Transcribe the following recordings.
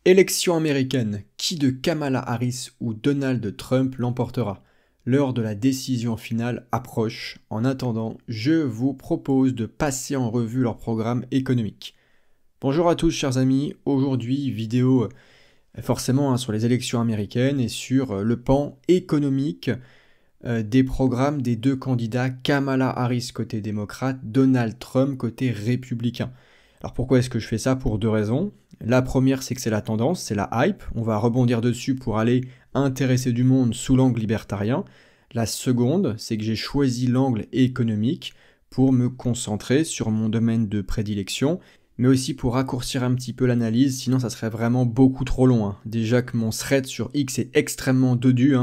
Élection américaine, qui de Kamala Harris ou Donald Trump l'emportera? L'heure de la décision finale approche. En attendant, je vous propose de passer en revue leur programme économique. Bonjour à tous chers amis, aujourd'hui vidéo forcément sur les élections américaines et sur le pan économique des programmes des deux candidats, Kamala Harris côté démocrate, Donald Trump côté républicain. Alors pourquoi est-ce que je fais ça? Pour deux raisons. La première, c'est que c'est la tendance, c'est la hype. On va rebondir dessus pour aller intéresser du monde sous l'angle libertarien. La seconde, c'est que j'ai choisi l'angle économique pour me concentrer sur mon domaine de prédilection, mais aussi pour raccourcir un petit peu l'analyse, sinon ça serait vraiment beaucoup trop long. Déjà que mon thread sur X est extrêmement dodu.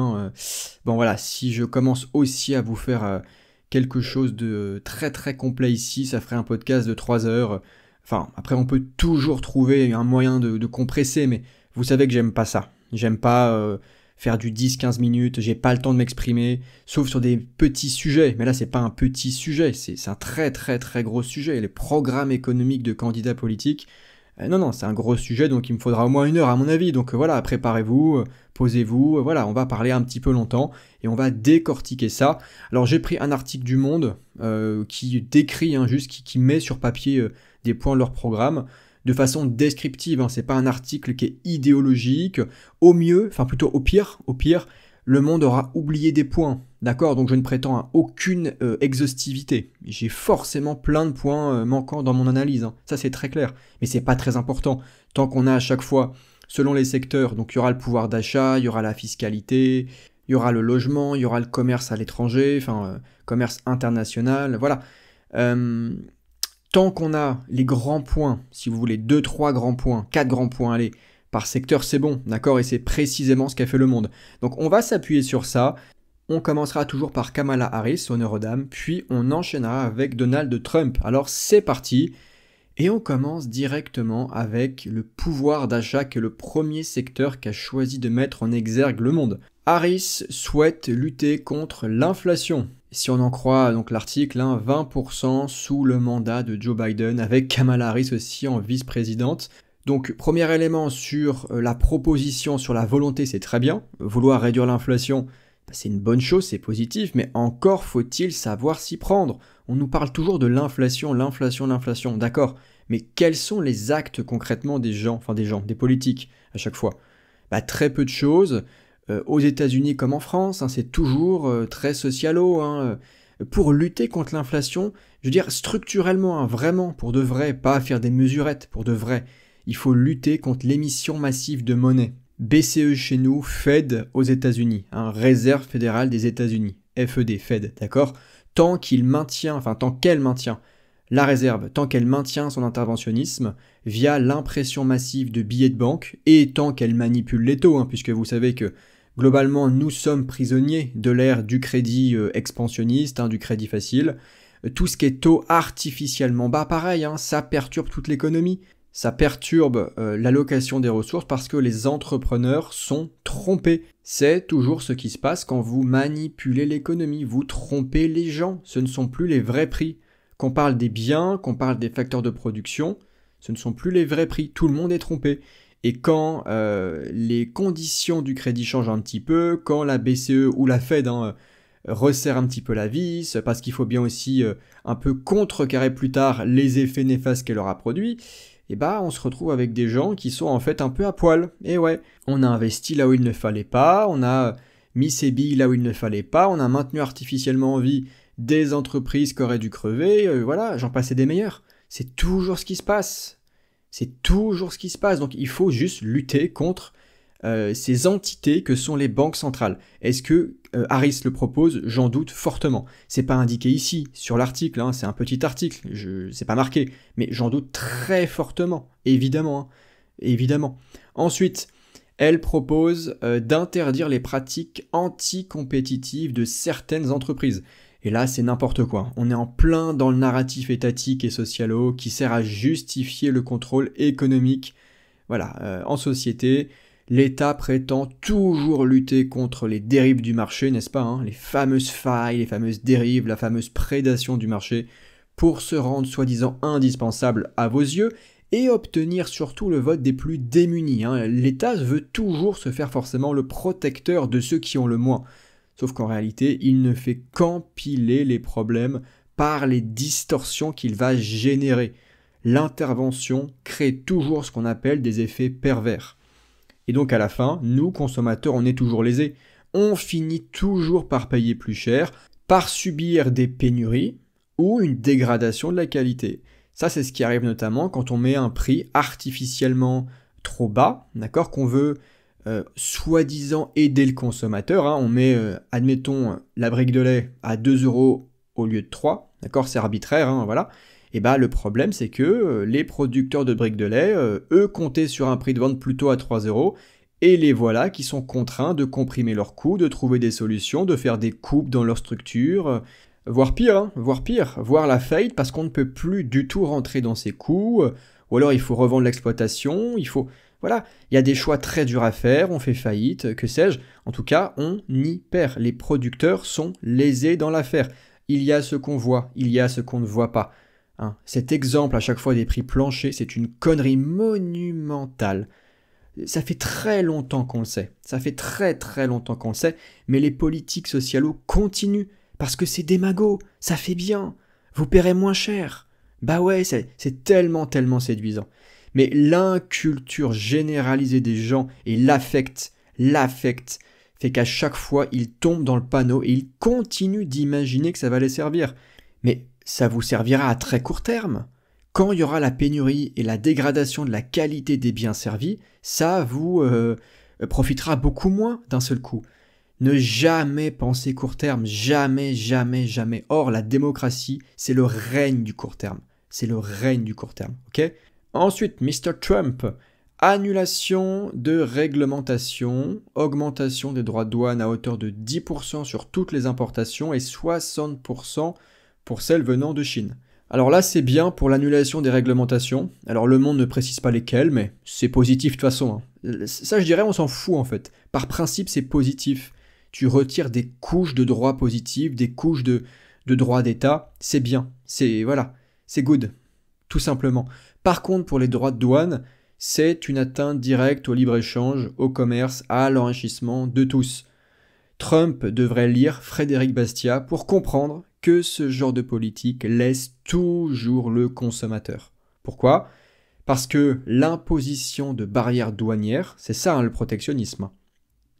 Bon voilà, si je commence aussi à vous faire quelque chose de très très complet ici, ça ferait un podcast de 3 heures. Enfin, après, on peut toujours trouver un moyen de compresser, mais vous savez que j'aime pas ça. J'aime pas faire du 10-15 minutes, j'ai pas le temps de m'exprimer, sauf sur des petits sujets. Mais là, c'est pas un petit sujet, c'est un très très très gros sujet. Les programmes économiques de candidats politiques, non, c'est un gros sujet, donc il me faudra au moins 1 heure à mon avis. Donc voilà, préparez-vous, posez-vous, voilà, on va parler un petit peu longtemps et on va décortiquer ça. Alors j'ai pris un article du Monde qui décrit, juste qui met sur papier des points de leur programme de façon descriptive. C'est pas un article qui est idéologique. Au mieux, enfin plutôt au pire, le Monde aura oublié des points. D'accord? Donc je ne prétends à aucune exhaustivité. J'ai forcément plein de points manquants dans mon analyse. Ça c'est très clair. Mais c'est pas très important. Tant qu'on a à chaque fois, selon les secteurs, donc il y aura le pouvoir d'achat, il y aura la fiscalité, il y aura le logement, il y aura le commerce à l'étranger, commerce international, voilà. Tant qu'on a les grands points, si vous voulez, 2-3 grands points, 4 grands points, allez, par secteur, c'est bon, d'accord? Et c'est précisément ce qu'a fait le Monde. Donc on va s'appuyer sur ça. On commencera toujours par Kamala Harris, honneur aux dames, puis on enchaînera avec Donald Trump. Alors c'est parti. Et on commence directement avec le pouvoir d'achat, qui est le premier secteur qu'a choisi de mettre en exergue le Monde. Harris souhaite lutter contre l'inflation. Si on en croit donc l'article, 20% sous le mandat de Joe Biden, avec Kamala Harris aussi en vice-présidente. Donc premier élément sur la proposition, sur la volonté, c'est très bien. Vouloir réduire l'inflation, c'est une bonne chose, c'est positif, mais encore faut-il savoir s'y prendre. On nous parle toujours de l'inflation, d'accord. Mais quels sont les actes concrètement des politiques à chaque fois? Très peu de choses. Aux États-Unis comme en France, c'est toujours très socialo. Pour lutter contre l'inflation, je veux dire structurellement, vraiment, pour de vrai, pas faire des mesurettes, pour de vrai, il faut lutter contre l'émission massive de monnaie. BCE chez nous, Fed aux États-Unis, Réserve fédérale des États-Unis, FED, Fed, d'accord? Tant qu'elle maintient la réserve, tant qu'elle maintient son interventionnisme via l'impression massive de billets de banque et tant qu'elle manipule les taux, puisque vous savez que globalement nous sommes prisonniers de l'ère du crédit expansionniste, du crédit facile. Tout ce qui est taux artificiellement bas, pareil, ça perturbe toute l'économie. Ça perturbe l'allocation des ressources parce que les entrepreneurs sont trompés. C'est toujours ce qui se passe quand vous manipulez l'économie. Vous trompez les gens. Ce ne sont plus les vrais prix. Qu'on parle des biens, qu'on parle des facteurs de production, ce ne sont plus les vrais prix. Tout le monde est trompé. Et quand les conditions du crédit changent un petit peu, quand la BCE ou la Fed resserre un petit peu la vis, parce qu'il faut bien aussi un peu contrecarrer plus tard les effets néfastes qu'elle aura produits, on se retrouve avec des gens qui sont en fait un peu à poil. Et ouais, on a investi là où il ne fallait pas, on a mis ses billes là où il ne fallait pas, on a maintenu artificiellement en vie des entreprises qui auraient dû crever, voilà, j'en passais des meilleurs. C'est toujours ce qui se passe. Donc il faut juste lutter contre ces entités que sont les banques centrales. Est-ce que Harris le propose? J'en doute fortement. C'est pas indiqué ici, sur l'article, c'est un petit article, c'est pas marqué, mais j'en doute très fortement, évidemment. Ensuite, elle propose d'interdire les pratiques anticompétitives de certaines entreprises. Et là, c'est n'importe quoi. On est en plein dans le narratif étatique et socialo qui sert à justifier le contrôle économique. Voilà, en société, l'État prétend toujours lutter contre les dérives du marché, n'est-ce pas, les fameuses failles, les fameuses dérives, la fameuse prédation du marché, pour se rendre soi-disant indispensable à vos yeux et obtenir surtout le vote des plus démunis. L'État veut toujours se faire forcément le protecteur de ceux qui ont le moins. Sauf qu'en réalité, il ne fait qu'empiler les problèmes par les distorsions qu'il va générer. L'intervention crée toujours ce qu'on appelle des effets pervers. Et donc à la fin, nous, consommateurs, on est toujours lésés. On finit toujours par payer plus cher, par subir des pénuries ou une dégradation de la qualité. Ça, c'est ce qui arrive notamment quand on met un prix artificiellement trop bas, d'accord, qu'on veut soi-disant aider le consommateur. On met, admettons, la brique de lait à 2 euros au lieu de 3, d'accord, c'est arbitraire, voilà. Et le problème, c'est que les producteurs de briques de lait, eux, comptaient sur un prix de vente plutôt à 3 euros, et les voilà qui sont contraints de comprimer leurs coûts, de trouver des solutions, de faire des coupes dans leur structure, voire pire, voire la faillite parce qu'on ne peut plus du tout rentrer dans ses coûts, ou alors il faut revendre l'exploitation, Voilà, il y a des choix très durs à faire, on fait faillite, que sais-je, en tout cas, on y perd. Les producteurs sont lésés dans l'affaire. Il y a ce qu'on voit, il y a ce qu'on ne voit pas. Cet exemple à chaque fois des prix planchers, c'est une connerie monumentale. Ça fait très longtemps qu'on le sait, mais les politiques socialos continuent, parce que c'est démago, ça fait bien, vous paierez moins cher. Ouais, c'est tellement séduisant. Mais l'inculture généralisée des gens et l'affect, fait qu'à chaque fois, ils tombent dans le panneau et ils continuent d'imaginer que ça va les servir. Mais ça vous servira à très court terme. Quand il y aura la pénurie et la dégradation de la qualité des biens servis, ça vous profitera beaucoup moins d'un seul coup. Ne jamais penser court terme, jamais. Or, la démocratie, c'est le règne du court terme. Ok ? Ensuite, Mr. Trump, annulation de réglementation, augmentation des droits de douane à hauteur de 10% sur toutes les importations et 60% pour celles venant de Chine. Alors là, c'est bien pour l'annulation des réglementations. Alors le monde ne précise pas lesquelles, mais c'est positif de toute façon. Ça, je dirais, on s'en fout en fait. Par principe, c'est positif. Tu retires des couches de droits positifs, des couches de droits d'État, c'est bien. C'est good, tout simplement. Par contre, pour les droits de douane, c'est une atteinte directe au libre-échange, au commerce, à l'enrichissement de tous. Trump devrait lire Frédéric Bastiat pour comprendre que ce genre de politique laisse toujours le consommateur. Pourquoi ? Parce que l'imposition de barrières douanières, c'est ça le protectionnisme.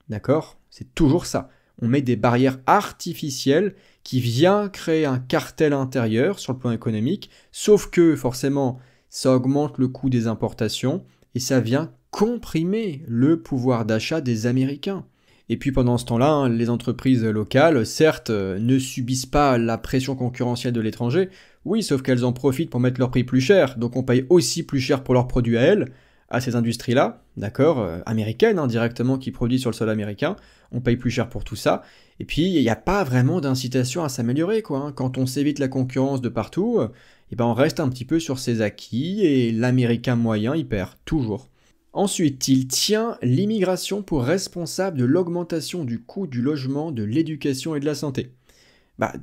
D'accord ? C'est toujours ça. On met des barrières artificielles qui viennent créer un cartel intérieur sur le plan économique, sauf que forcément, ça augmente le coût des importations et ça vient comprimer le pouvoir d'achat des Américains. Et puis pendant ce temps-là, les entreprises locales, certes, ne subissent pas la pression concurrentielle de l'étranger, oui, sauf qu'elles en profitent pour mettre leur prix plus cher, donc on paye aussi plus cher pour leurs produits à elles, à ces industries-là, d'accord, américaines, directement, qui produisent sur le sol américain, on paye plus cher pour tout ça, et puis il n'y a pas vraiment d'incitation à s'améliorer, quoi. Quand on s'évite la concurrence de partout, on reste un petit peu sur ses acquis, et l'américain moyen, il perd, toujours. Ensuite, il tient l'immigration pour responsable de l'augmentation du coût du logement, de l'éducation et de la santé.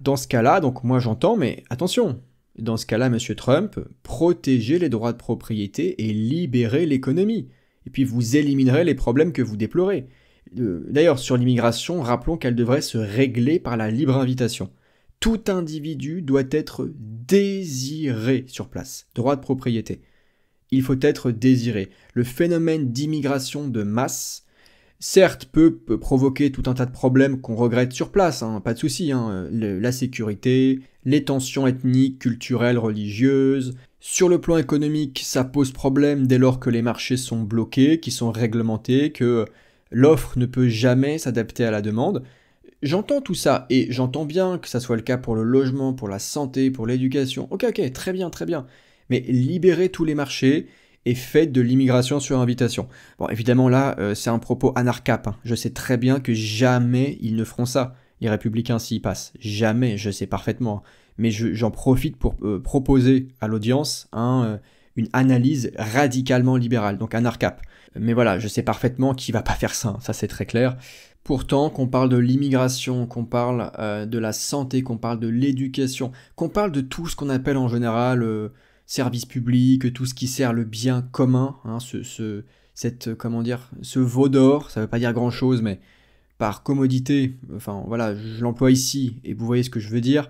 Dans ce cas-là, donc moi j'entends, mais attention, dans ce cas-là, M. Trump, protégez les droits de propriété et libérez l'économie. Et puis vous éliminerez les problèmes que vous déplorez. D'ailleurs, sur l'immigration, rappelons qu'elle devrait se régler par la libre invitation. Tout individu doit être désiré sur place. Droit de propriété. Il faut être désiré. Le phénomène d'immigration de masse, certes, peut provoquer tout un tas de problèmes qu'on regrette sur place, pas de souci, la sécurité, les tensions ethniques, culturelles, religieuses. Sur le plan économique, ça pose problème dès lors que les marchés sont bloqués, qui sont réglementés, que l'offre ne peut jamais s'adapter à la demande. J'entends tout ça, et j'entends bien que ça soit le cas pour le logement, pour la santé, pour l'éducation. Ok, très bien. Mais libérez tous les marchés et faites de l'immigration sur invitation. Bon, évidemment, là, c'est un propos anarcap. Je sais très bien que jamais ils ne feront ça, les républicains, s'y passent. Jamais, je sais parfaitement. Mais j'en profite pour proposer à l'audience une analyse radicalement libérale, donc anarcap. Mais voilà, je sais parfaitement qu'il va pas faire ça c'est très clair. Pourtant, qu'on parle de l'immigration, qu'on parle de la santé, qu'on parle de l'éducation, qu'on parle de tout ce qu'on appelle en général service public, tout ce qui sert le bien commun, hein, ce veau d'or, ça veut pas dire grand-chose, mais par commodité, enfin voilà, je l'emploie ici, et vous voyez ce que je veux dire,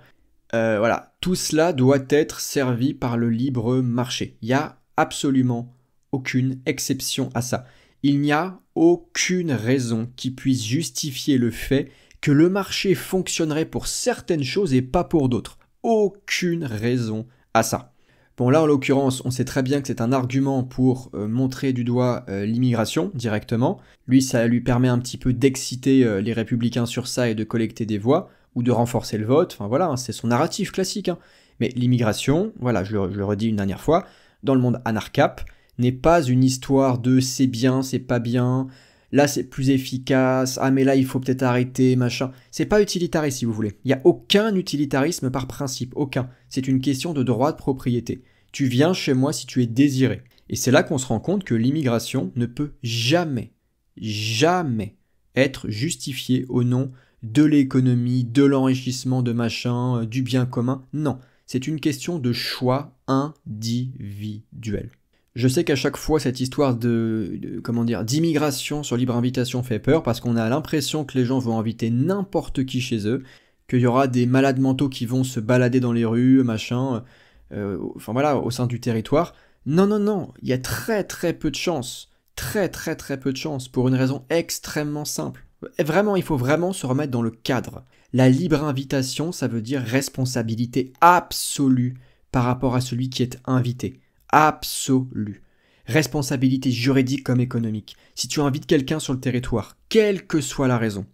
voilà, tout cela doit être servi par le libre marché. Il n'y a absolument aucune exception à ça. Il n'y a aucune raison qui puisse justifier le fait que le marché fonctionnerait pour certaines choses et pas pour d'autres. Aucune raison à ça. Bon là en l'occurrence, on sait très bien que c'est un argument pour montrer du doigt l'immigration directement. Lui, ça lui permet un petit peu d'exciter les républicains sur ça et de collecter des voix, ou de renforcer le vote, enfin voilà, hein, c'est son narratif classique. Hein. Mais l'immigration, voilà, je le redis une dernière fois, dans le monde anarcap, n'est pas une histoire de c'est bien, c'est pas bien, là c'est plus efficace, ah mais là il faut peut-être arrêter, machin. C'est pas utilitariste si vous voulez. Il n'y a aucun utilitarisme par principe, aucun. C'est une question de droit de propriété. Tu viens chez moi si tu es désiré. Et c'est là qu'on se rend compte que l'immigration ne peut jamais, jamais être justifiée au nom de l'économie, de l'enrichissement de machin, du bien commun. Non, c'est une question de choix individuel. Je sais qu'à chaque fois, cette histoire d'immigration sur libre invitation fait peur parce qu'on a l'impression que les gens vont inviter n'importe qui chez eux, qu'il y aura des malades mentaux qui vont se balader dans les rues, machin, enfin voilà, au sein du territoire. Non, non, non, il y a très très peu de chances, très très très peu de chances, pour une raison extrêmement simple. Vraiment, il faut vraiment se remettre dans le cadre. La libre invitation, ça veut dire responsabilité absolue par rapport à celui qui est invité. Absolue. Responsabilité juridique comme économique. Si tu invites quelqu'un sur le territoire, quelle que soit la raison,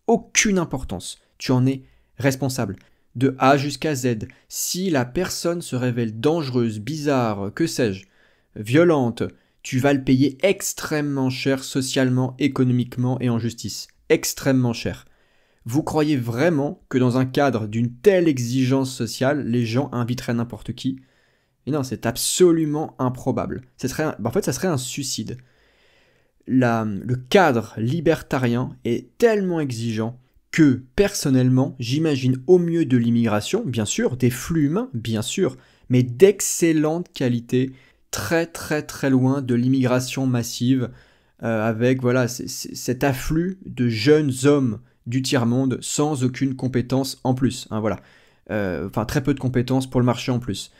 aucune importance, tu en es responsable. De A jusqu'à Z, si la personne se révèle dangereuse, bizarre, que sais-je, violente, tu vas le payer extrêmement cher socialement, économiquement et en justice. Extrêmement cher. Vous croyez vraiment que dans un cadre d'une telle exigence sociale, les gens inviteraient n'importe qui ? Et non, c'est absolument improbable. En fait, ça serait un suicide. Le cadre libertarien est tellement exigeant que, personnellement, j'imagine au mieux de l'immigration, bien sûr, des flux humains, bien sûr, mais d'excellente qualité, très très très loin de l'immigration massive, avec voilà, cet afflux de jeunes hommes du tiers-monde sans aucune compétence en plus. Hein, voilà. Enfin, très peu de compétences pour le marché en plus.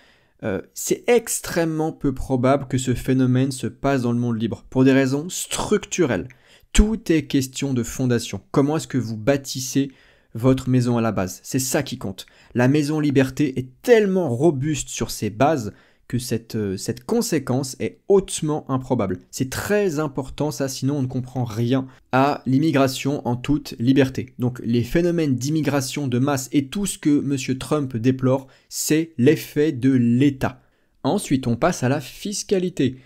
C'est extrêmement peu probable que ce phénomène se passe dans le monde libre, pour des raisons structurelles. Tout est question de fondation. Comment est-ce que vous bâtissez votre maison à la base ? C'est ça qui compte. La maison liberté est tellement robuste sur ses bases que cette conséquence est hautement improbable. C'est très important ça, sinon on ne comprend rien à l'immigration en toute liberté. Donc les phénomènes d'immigration de masse et tout ce que M. Trump déplore, c'est l'effet de l'État. Ensuite, on passe à la fiscalité.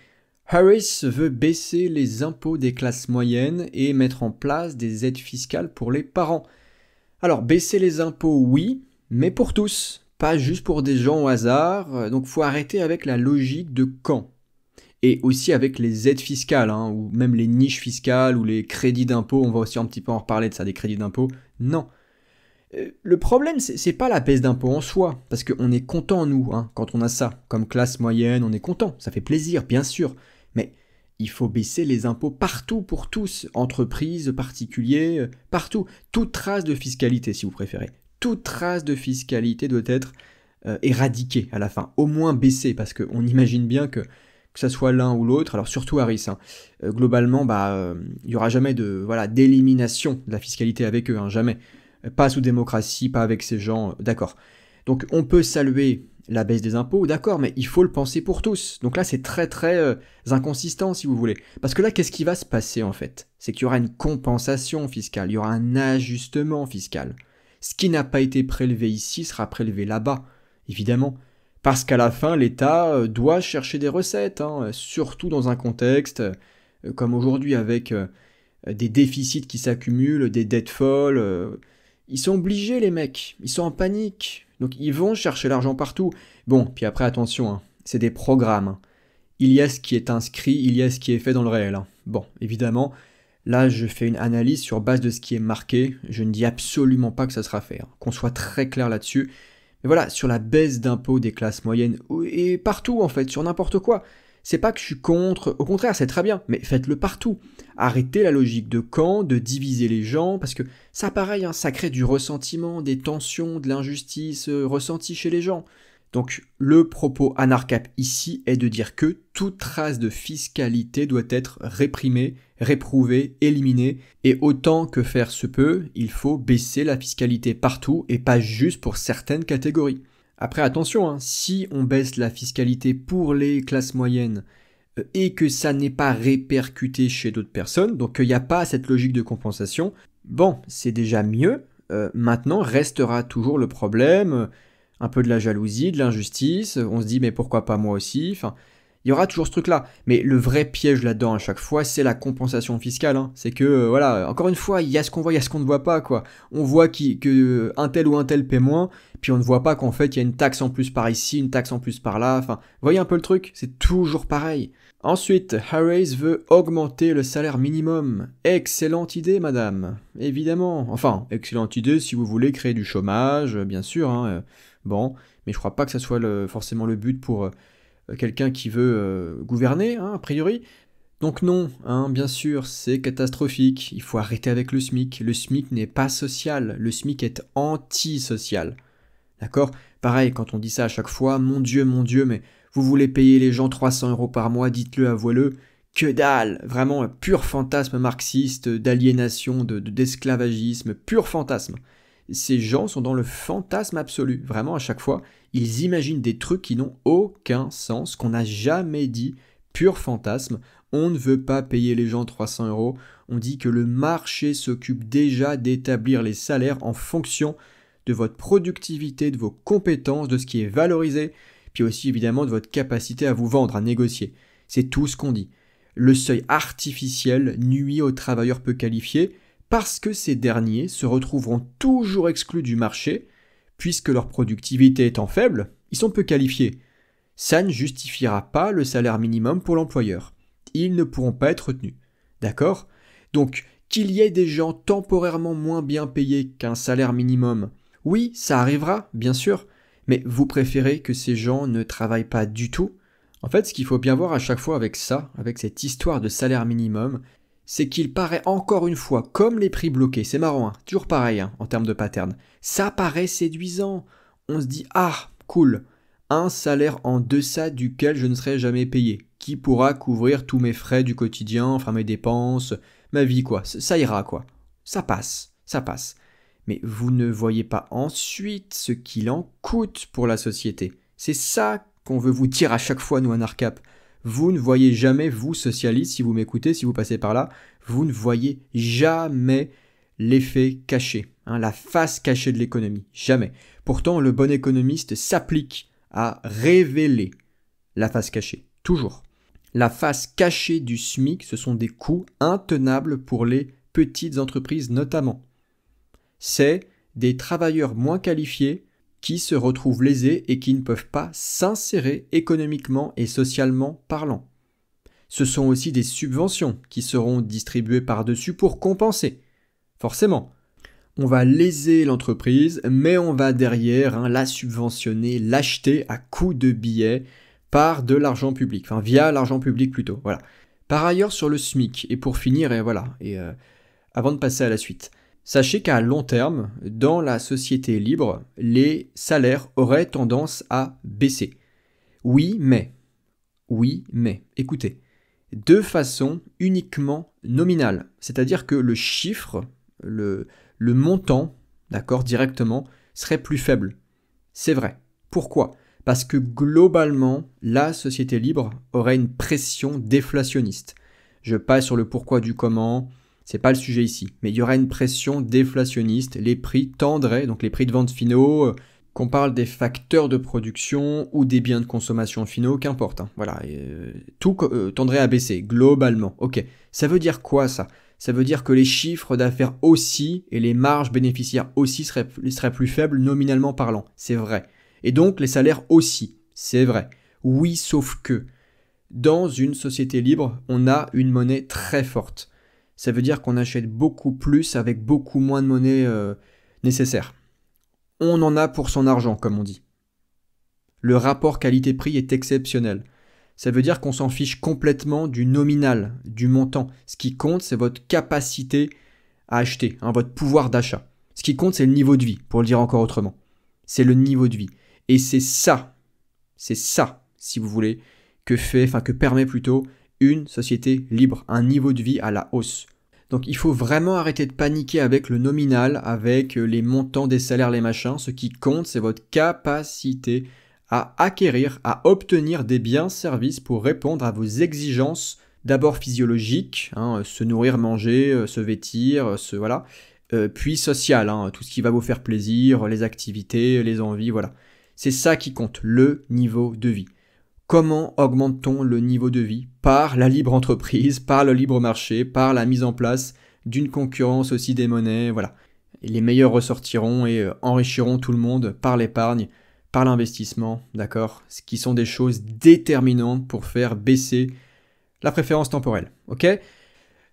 Harris veut baisser les impôts des classes moyennes et mettre en place des aides fiscales pour les parents. Alors, baisser les impôts, oui, mais pour tous. Pas juste pour des gens au hasard, donc faut arrêter avec la logique de quand. Et aussi avec les aides fiscales, hein, ou même les niches fiscales, ou les crédits d'impôt, on va aussi un petit peu en reparler de ça, des crédits d'impôt. Non. Le problème, c'est pas la baisse d'impôt en soi, parce qu'on est content, nous, hein, quand on a ça. Comme classe moyenne, on est content, ça fait plaisir, bien sûr. Mais il faut baisser les impôts partout pour tous, entreprises, particuliers, partout. Toute trace de fiscalité, si vous préférez. Toute trace de fiscalité doit être éradiquée à la fin, au moins baissée, parce qu'on imagine bien que ça soit l'un ou l'autre, alors surtout Harris, hein, globalement, il n'y aura jamais d'élimination de la fiscalité avec eux, hein, jamais. Pas sous démocratie, pas avec ces gens, d'accord. Donc on peut saluer la baisse des impôts, d'accord, mais il faut le penser pour tous. Donc là, c'est très très inconsistant, si vous voulez. Parce que là, qu'est-ce qui va se passer, en fait ? C'est qu'il y aura une compensation fiscale, il y aura un ajustement fiscal. Ce qui n'a pas été prélevé ici sera prélevé là-bas, évidemment. Parce qu'à la fin, l'État doit chercher des recettes, hein, surtout dans un contexte comme aujourd'hui avec des déficits qui s'accumulent, des dettes folles. Ils sont obligés, les mecs, ils sont en panique. Donc ils vont chercher l'argent partout. Bon, puis après, attention, hein, c'est des programmes. Hein. Il y a ce qui est inscrit, il y a ce qui est fait dans le réel. Hein. Bon, évidemment... Là, je fais une analyse sur base de ce qui est marqué. Je ne dis absolument pas que ça sera fait. Hein. Qu'on soit très clair là-dessus. Et voilà, sur la baisse d'impôts des classes moyennes, et partout en fait, sur n'importe quoi. C'est pas que je suis contre, au contraire, c'est très bien, mais faites-le partout. Arrêtez la logique de camp, de diviser les gens, parce que ça pareil, hein, ça crée du ressentiment, des tensions, de l'injustice ressentie chez les gens. Donc le propos ANARCAP ici est de dire que toute trace de fiscalité doit être réprimée, réprouvée, éliminée, et autant que faire se peut, il faut baisser la fiscalité partout et pas juste pour certaines catégories. Après attention, hein, si on baisse la fiscalité pour les classes moyennes et que ça n'est pas répercuté chez d'autres personnes, donc qu'il n'y a pas cette logique de compensation, bon, c'est déjà mieux. Maintenant, restera toujours le problème, un peu de la jalousie, de l'injustice, on se dit mais pourquoi pas moi aussi, enfin, il y aura toujours ce truc-là. Mais le vrai piège là-dedans à chaque fois, c'est la compensation fiscale. Hein. C'est que, voilà, encore une fois, il y a ce qu'on voit, il y a ce qu'on ne voit pas, quoi. On voit que un tel ou un tel paie moins, puis on ne voit pas qu'en fait, il y a une taxe en plus par ici, une taxe en plus par là. Enfin, vous voyez un peu le truc? C'est toujours pareil. Ensuite, Harris veut augmenter le salaire minimum. Excellente idée, madame. Évidemment. Enfin, excellente idée si vous voulez créer du chômage, bien sûr. Hein. Bon, mais je crois pas que ça soit forcément le but pour quelqu'un qui veut gouverner, hein, a priori. Donc non, hein, bien sûr, c'est catastrophique. Il faut arrêter avec le SMIC. Le SMIC n'est pas social. Le SMIC est antisocial. D'accord? Pareil, quand on dit ça à chaque fois, mon Dieu, mais vous voulez payer les gens 300 € par mois, dites-le, avouez-le. Que dalle! Vraiment un pur fantasme marxiste, d'aliénation, d'esclavagisme, pur fantasme. Ces gens sont dans le fantasme absolu. Vraiment, à chaque fois, ils imaginent des trucs qui n'ont aucun sens, qu'on n'a jamais dit. Pur fantasme. On ne veut pas payer les gens 300 €. On dit que le marché s'occupe déjà d'établir les salaires en fonction de votre productivité, de vos compétences, de ce qui est valorisé, puis aussi évidemment de votre capacité à vous vendre, à négocier. C'est tout ce qu'on dit. Le seuil artificiel nuit aux travailleurs peu qualifiés parce que ces derniers se retrouveront toujours exclus du marché, puisque leur productivité étant faible, ils sont peu qualifiés. Ça ne justifiera pas le salaire minimum pour l'employeur. Ils ne pourront pas être retenus. D'accord? Donc, qu'il y ait des gens temporairement moins bien payés qu'un salaire minimum, oui, ça arrivera, bien sûr, mais vous préférez que ces gens ne travaillent pas du tout? En fait, ce qu'il faut bien voir à chaque fois avec ça, avec cette histoire de salaire minimum, c'est qu'il paraît encore une fois, comme les prix bloqués, c'est marrant, hein, toujours pareil hein, en termes de pattern, ça paraît séduisant. On se dit, ah, cool, un salaire en deçà duquel je ne serai jamais payé, qui pourra couvrir tous mes frais du quotidien, enfin mes dépenses, ma vie quoi, ça ira quoi. Ça passe, ça passe. Mais vous ne voyez pas ensuite ce qu'il en coûte pour la société. C'est ça qu'on veut vous dire à chaque fois, nous, ANARCAP. Vous ne voyez jamais, vous, socialistes, si vous m'écoutez, si vous passez par là, vous ne voyez jamais l'effet caché, hein, la face cachée de l'économie. Jamais. Pourtant, le bon économiste s'applique à révéler la face cachée. Toujours. La face cachée du SMIC, ce sont des coûts intenables pour les petites entreprises notamment. C'est des travailleurs moins qualifiés qui se retrouvent lésés et qui ne peuvent pas s'insérer économiquement et socialement parlant. Ce sont aussi des subventions qui seront distribuées par-dessus pour compenser. Forcément, on va léser l'entreprise, mais on va derrière la subventionner, l'acheter à coût de billets par de l'argent public, enfin via l'argent public plutôt. Voilà. Par ailleurs, sur le SMIC, et pour finir, avant de passer à la suite, sachez qu'à long terme, dans la société libre, les salaires auraient tendance à baisser. Oui, mais, écoutez, de façon uniquement nominale. C'est-à-dire que le chiffre, le montant, d'accord, directement, serait plus faible. C'est vrai. Pourquoi ? Parce que globalement, la société libre aurait une pression déflationniste. Je passe sur le pourquoi du comment. C'est pas le sujet ici, mais il y aurait une pression déflationniste, les prix tendraient, donc les prix de vente finaux, qu'on parle des facteurs de production ou des biens de consommation finaux, qu'importe, hein, voilà, tout tendrait à baisser, globalement. Ok, ça veut dire quoi ça? Ça veut dire que les chiffres d'affaires aussi et les marges bénéficiaires aussi seraient plus faibles nominalement parlant, c'est vrai. Et donc les salaires aussi, c'est vrai. Oui, sauf que dans une société libre, on a une monnaie très forte. Ça veut dire qu'on achète beaucoup plus avec beaucoup moins de monnaie nécessaire. on en a pour son argent, comme on dit. Le rapport qualité-prix est exceptionnel. Ça veut dire qu'on s'en fiche complètement du nominal, du montant. Ce qui compte, c'est votre capacité à acheter, votre pouvoir d'achat. Ce qui compte, c'est le niveau de vie, pour le dire encore autrement. C'est le niveau de vie. Et c'est ça, si vous voulez, que permet plutôt une société libre, un niveau de vie à la hausse. Donc il faut vraiment arrêter de paniquer avec le nominal, avec les montants des salaires, les machins. Ce qui compte, c'est votre capacité à acquérir, à obtenir des biens services pour répondre à vos exigences, d'abord physiologiques, se nourrir, manger, se vêtir, puis sociales, tout ce qui va vous faire plaisir, les activités, les envies, voilà. C'est ça qui compte, le niveau de vie. Comment augmente-t-on le niveau de vie? Par la libre entreprise, par le libre marché, par la mise en place d'une concurrence aussi des monnaies, voilà. Et les meilleurs ressortiront et enrichiront tout le monde par l'épargne, par l'investissement, d'accord? Ce qui sont des choses déterminantes pour faire baisser la préférence temporelle, ok?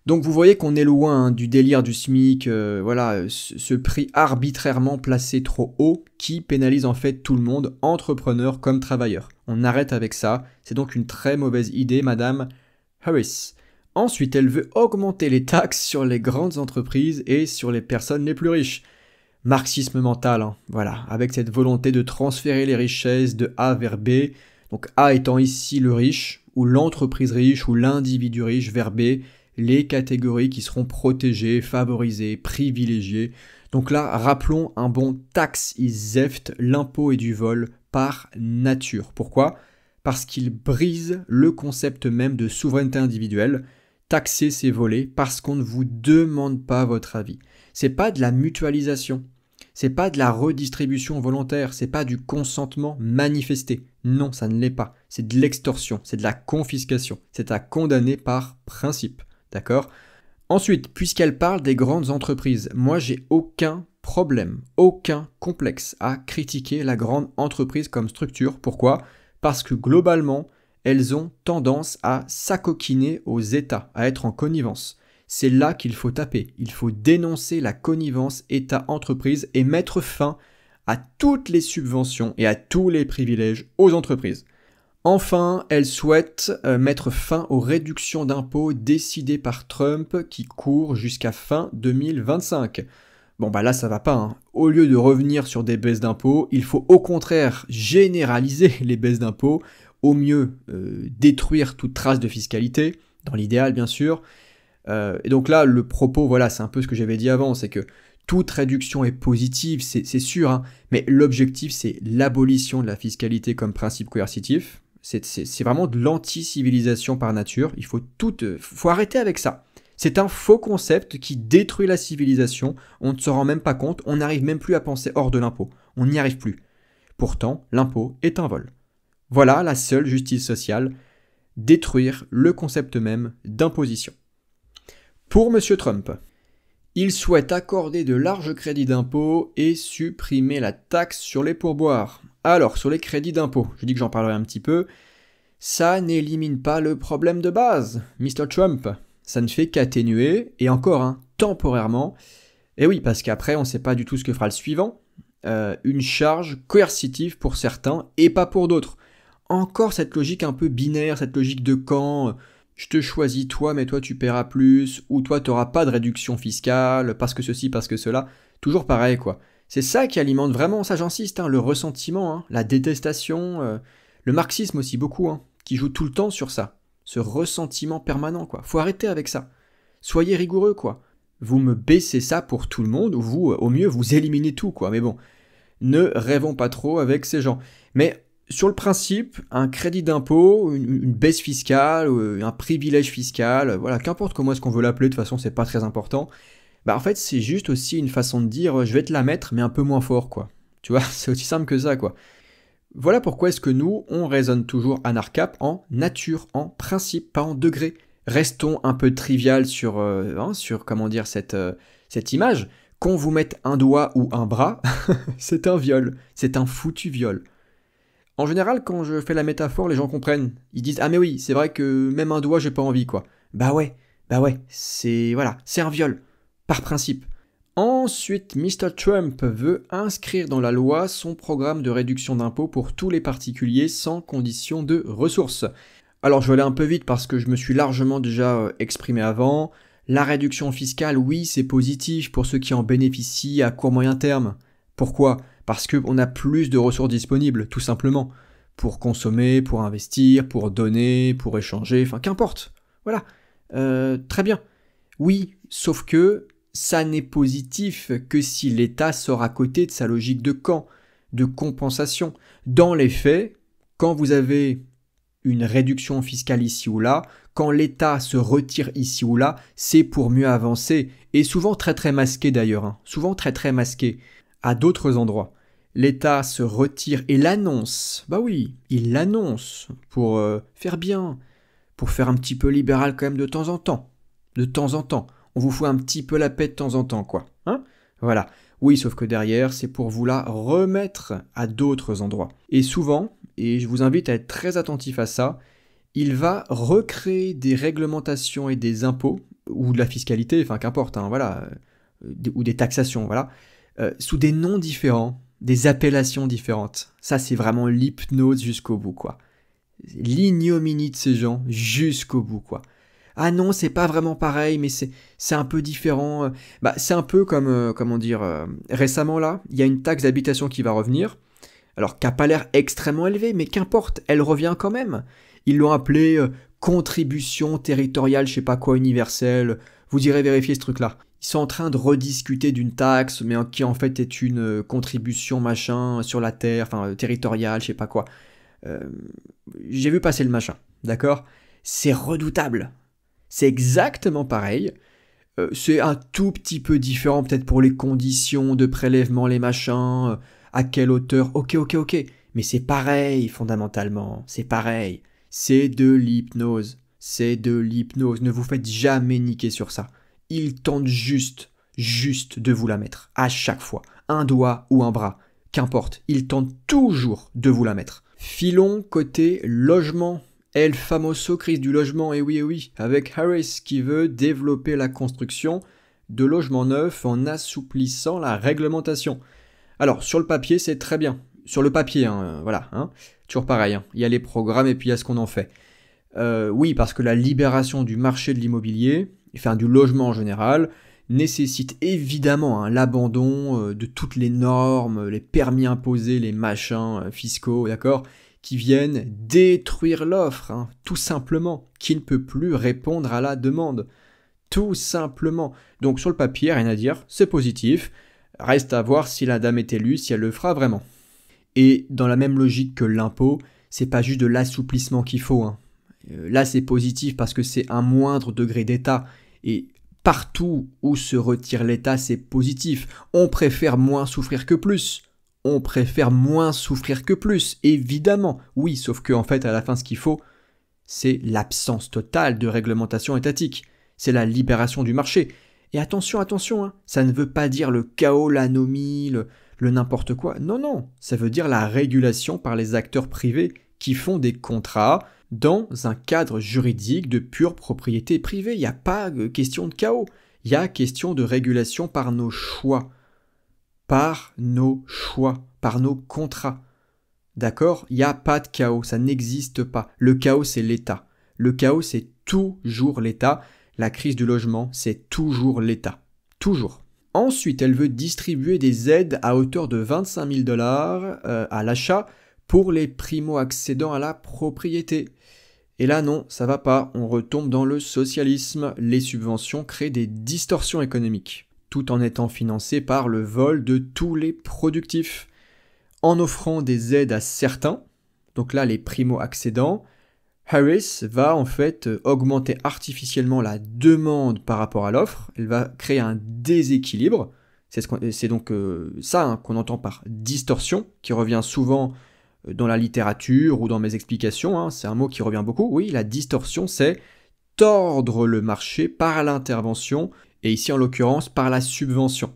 Donc vous voyez qu'on est loin du délire du SMIC, ce prix arbitrairement placé trop haut qui pénalise en fait tout le monde, entrepreneurs comme travailleurs. On arrête avec ça, c'est donc une très mauvaise idée, Madame Harris. Ensuite, elle veut augmenter les taxes sur les grandes entreprises et sur les personnes les plus riches. Marxisme mental, avec cette volonté de transférer les richesses de A vers B, donc A étant ici le riche, ou l'entreprise riche, ou l'individu riche vers B, les catégories qui seront protégées, favorisées, privilégiées. Donc là, rappelons un bon tax is theft, l'impôt est du vol par nature. Pourquoi? Parce qu'il brise le concept même de souveraineté individuelle. Taxer, c'est voler parce qu'on ne vous demande pas votre avis. C'est pas de la mutualisation, c'est pas de la redistribution volontaire, c'est pas du consentement manifesté. Non, ça ne l'est pas. C'est de l'extorsion, c'est de la confiscation. C'est à condamner par principe. D'accord? Ensuite, puisqu'elle parle des grandes entreprises, moi j'ai aucun problème, aucun complexe à critiquer la grande entreprise comme structure. Pourquoi? Parce que globalement, elles ont tendance à s'acoquiner aux États, à être en connivence. C'est là qu'il faut taper. Il faut dénoncer la connivence État-entreprise et mettre fin à toutes les subventions et à tous les privilèges aux entreprises. Enfin, elle souhaite mettre fin aux réductions d'impôts décidées par Trump qui courent jusqu'à fin 2025. Bon là ça va pas. Au lieu de revenir sur des baisses d'impôts, il faut au contraire généraliser les baisses d'impôts, au mieux détruire toute trace de fiscalité, dans l'idéal bien sûr. Et donc là le propos, c'est un peu ce que j'avais dit avant, c'est que toute réduction est positive, c'est sûr, mais l'objectif c'est l'abolition de la fiscalité comme principe coercitif. C'est vraiment de l'anti-civilisation par nature. Il faut arrêter avec ça. C'est un faux concept qui détruit la civilisation. On ne se rend même pas compte. On n'arrive même plus à penser hors de l'impôt. On n'y arrive plus. Pourtant, l'impôt est un vol. Voilà la seule justice sociale. Détruire le concept même d'imposition. Pour M. Trump, il souhaite accorder de larges crédits d'impôt et supprimer la taxe sur les pourboires. Alors, sur les crédits d'impôt, je dis que j'en parlerai un petit peu, ça n'élimine pas le problème de base, Mr. Trump. Ça ne fait qu'atténuer, et encore, temporairement. Et oui, parce qu'après, on ne sait pas du tout ce que fera le suivant. Une charge coercitive pour certains et pas pour d'autres. Encore cette logique un peu binaire, cette logique de camp. Je te choisis toi, mais toi tu paieras plus, ou toi tu n'auras pas de réduction fiscale, parce que ceci, parce que cela. Toujours pareil, quoi. C'est ça qui alimente vraiment, ça j'insiste, le ressentiment, la détestation, le marxisme aussi beaucoup, qui joue tout le temps sur ça. Ce ressentiment permanent, quoi. Faut arrêter avec ça. Soyez rigoureux, quoi. Vous me baissez ça pour tout le monde, ou vous, au mieux, vous éliminez tout, quoi. Mais bon, ne rêvons pas trop avec ces gens. Mais sur le principe, un crédit d'impôt, une baisse fiscale, un privilège fiscal, qu'importe comment est-ce qu'on veut l'appeler, de toute façon, c'est pas très important. En fait, c'est juste aussi une façon de dire, je vais te la mettre, mais un peu moins fort, quoi. Tu vois, c'est aussi simple que ça, quoi. Voilà pourquoi est-ce que nous, on raisonne toujours ANARCAP en nature, en principe, pas en degré. Restons un peu trivial sur cette image. Qu'on vous mette un doigt ou un bras, c'est un viol. C'est un foutu viol. En général, quand je fais la métaphore, les gens comprennent. Ils disent « Ah mais oui, c'est vrai que même un doigt, j'ai pas envie, quoi. » Bah ouais, c'est un viol. Par principe. Ensuite, Mr. Trump veut inscrire dans la loi son programme de réduction d'impôts pour tous les particuliers sans condition de ressources. Alors je vais aller un peu vite parce que je me suis largement déjà exprimé avant. La réduction fiscale, oui, c'est positif pour ceux qui en bénéficient à court moyen terme. Pourquoi ? Parce qu'on a plus de ressources disponibles, tout simplement. Pour consommer, pour investir, pour donner, pour échanger, enfin qu'importe. Voilà. Très bien. Oui, sauf que ça n'est positif que si l'État sort à côté de sa logique de camp, de compensation. Dans les faits, quand vous avez une réduction fiscale ici ou là, quand l'État se retire ici ou là, c'est pour mieux avancer, et souvent très très masqué d'ailleurs, souvent très très masqué, à d'autres endroits. L'État se retire et l'annonce, bah oui, il l'annonce pour faire bien, pour faire un petit peu libéral quand même de temps en temps. De temps en temps, on vous fout un petit peu la paix de temps en temps, quoi. Voilà. Oui, sauf que derrière, c'est pour vous la remettre à d'autres endroits. Et souvent, et je vous invite à être très attentif à ça, il va recréer des réglementations et des impôts, ou de la fiscalité, enfin qu'importe, voilà, ou des taxations, voilà, sous des noms différents, des appellations différentes. Ça, c'est vraiment l'hypnose jusqu'au bout, quoi. L'ignominie de ces gens jusqu'au bout, quoi. Ah non, c'est pas vraiment pareil, mais c'est un peu différent. C'est un peu comme, récemment là, il y a une taxe d'habitation qui va revenir, alors qui n'a pas l'air extrêmement élevée, mais qu'importe, elle revient quand même. Ils l'ont appelée contribution territoriale, je sais pas quoi, universelle. Vous irez vérifier ce truc-là. Ils sont en train de rediscuter d'une taxe, mais qui en fait est une contribution machin sur la terre, enfin territoriale, je sais pas quoi. J'ai vu passer le machin, d'accord ? C'est redoutable. C'est exactement pareil. C'est un tout petit peu différent peut-être pour les conditions de prélèvement, les machins, à quelle hauteur. Ok. Mais c'est pareil fondamentalement. C'est pareil. C'est de l'hypnose. C'est de l'hypnose. Ne vous faites jamais niquer sur ça. Ils tentent juste de vous la mettre. À chaque fois. Un doigt ou un bras. Qu'importe. Ils tentent toujours de vous la mettre. Filons côté logement. El famoso crise du logement, et oui, avec Harris qui veut développer la construction de logements neufs en assouplissant la réglementation. Alors, sur le papier, c'est très bien. Sur le papier, voilà, toujours pareil. Il y a les programmes et puis il y a ce qu'on en fait. Oui, parce que la libération du marché de l'immobilier, enfin du logement en général, nécessite évidemment l'abandon de toutes les normes, les permis imposés, les machins fiscaux, d'accord ? Qui viennent détruire l'offre, tout simplement, qui ne peut plus répondre à la demande. Tout simplement. Donc sur le papier, rien à dire, c'est positif. Reste à voir si la dame est élue, si elle le fera vraiment. Et dans la même logique que l'impôt, c'est pas juste de l'assouplissement qu'il faut. Là, c'est positif parce que c'est un moindre degré d'État. Et partout où se retire l'État, c'est positif. On préfère moins souffrir que plus. On préfère moins souffrir que plus, évidemment. Oui, sauf que en fait, à la fin, ce qu'il faut, c'est l'absence totale de réglementation étatique. C'est la libération du marché. Et attention, ça ne veut pas dire le chaos, l'anomie, le n'importe quoi. Non, ça veut dire la régulation par les acteurs privés qui font des contrats dans un cadre juridique de pure propriété privée. Il n'y a pas question de chaos. Il y a question de régulation par nos choix. Par nos choix, par nos contrats. D'accord ? Il n'y a pas de chaos, ça n'existe pas. Le chaos, c'est l'État. Le chaos, c'est toujours l'État. La crise du logement, c'est toujours l'État. Toujours. Ensuite, elle veut distribuer des aides à hauteur de 25 000 $ à l'achat pour les primo-accédants à la propriété. Et là, non, ça va pas. On retombe dans le socialisme. Les subventions créent des distorsions économiques, tout en étant financé par le vol de tous les productifs. En offrant des aides à certains, donc là les primo-accédants, Harris va en fait augmenter artificiellement la demande par rapport à l'offre, elle va créer un déséquilibre, c'est donc ça qu'on entend par distorsion, qui revient souvent dans la littérature ou dans mes explications, c'est un mot qui revient beaucoup. Oui, la distorsion, c'est tordre le marché par l'intervention, et ici en l'occurrence par la subvention.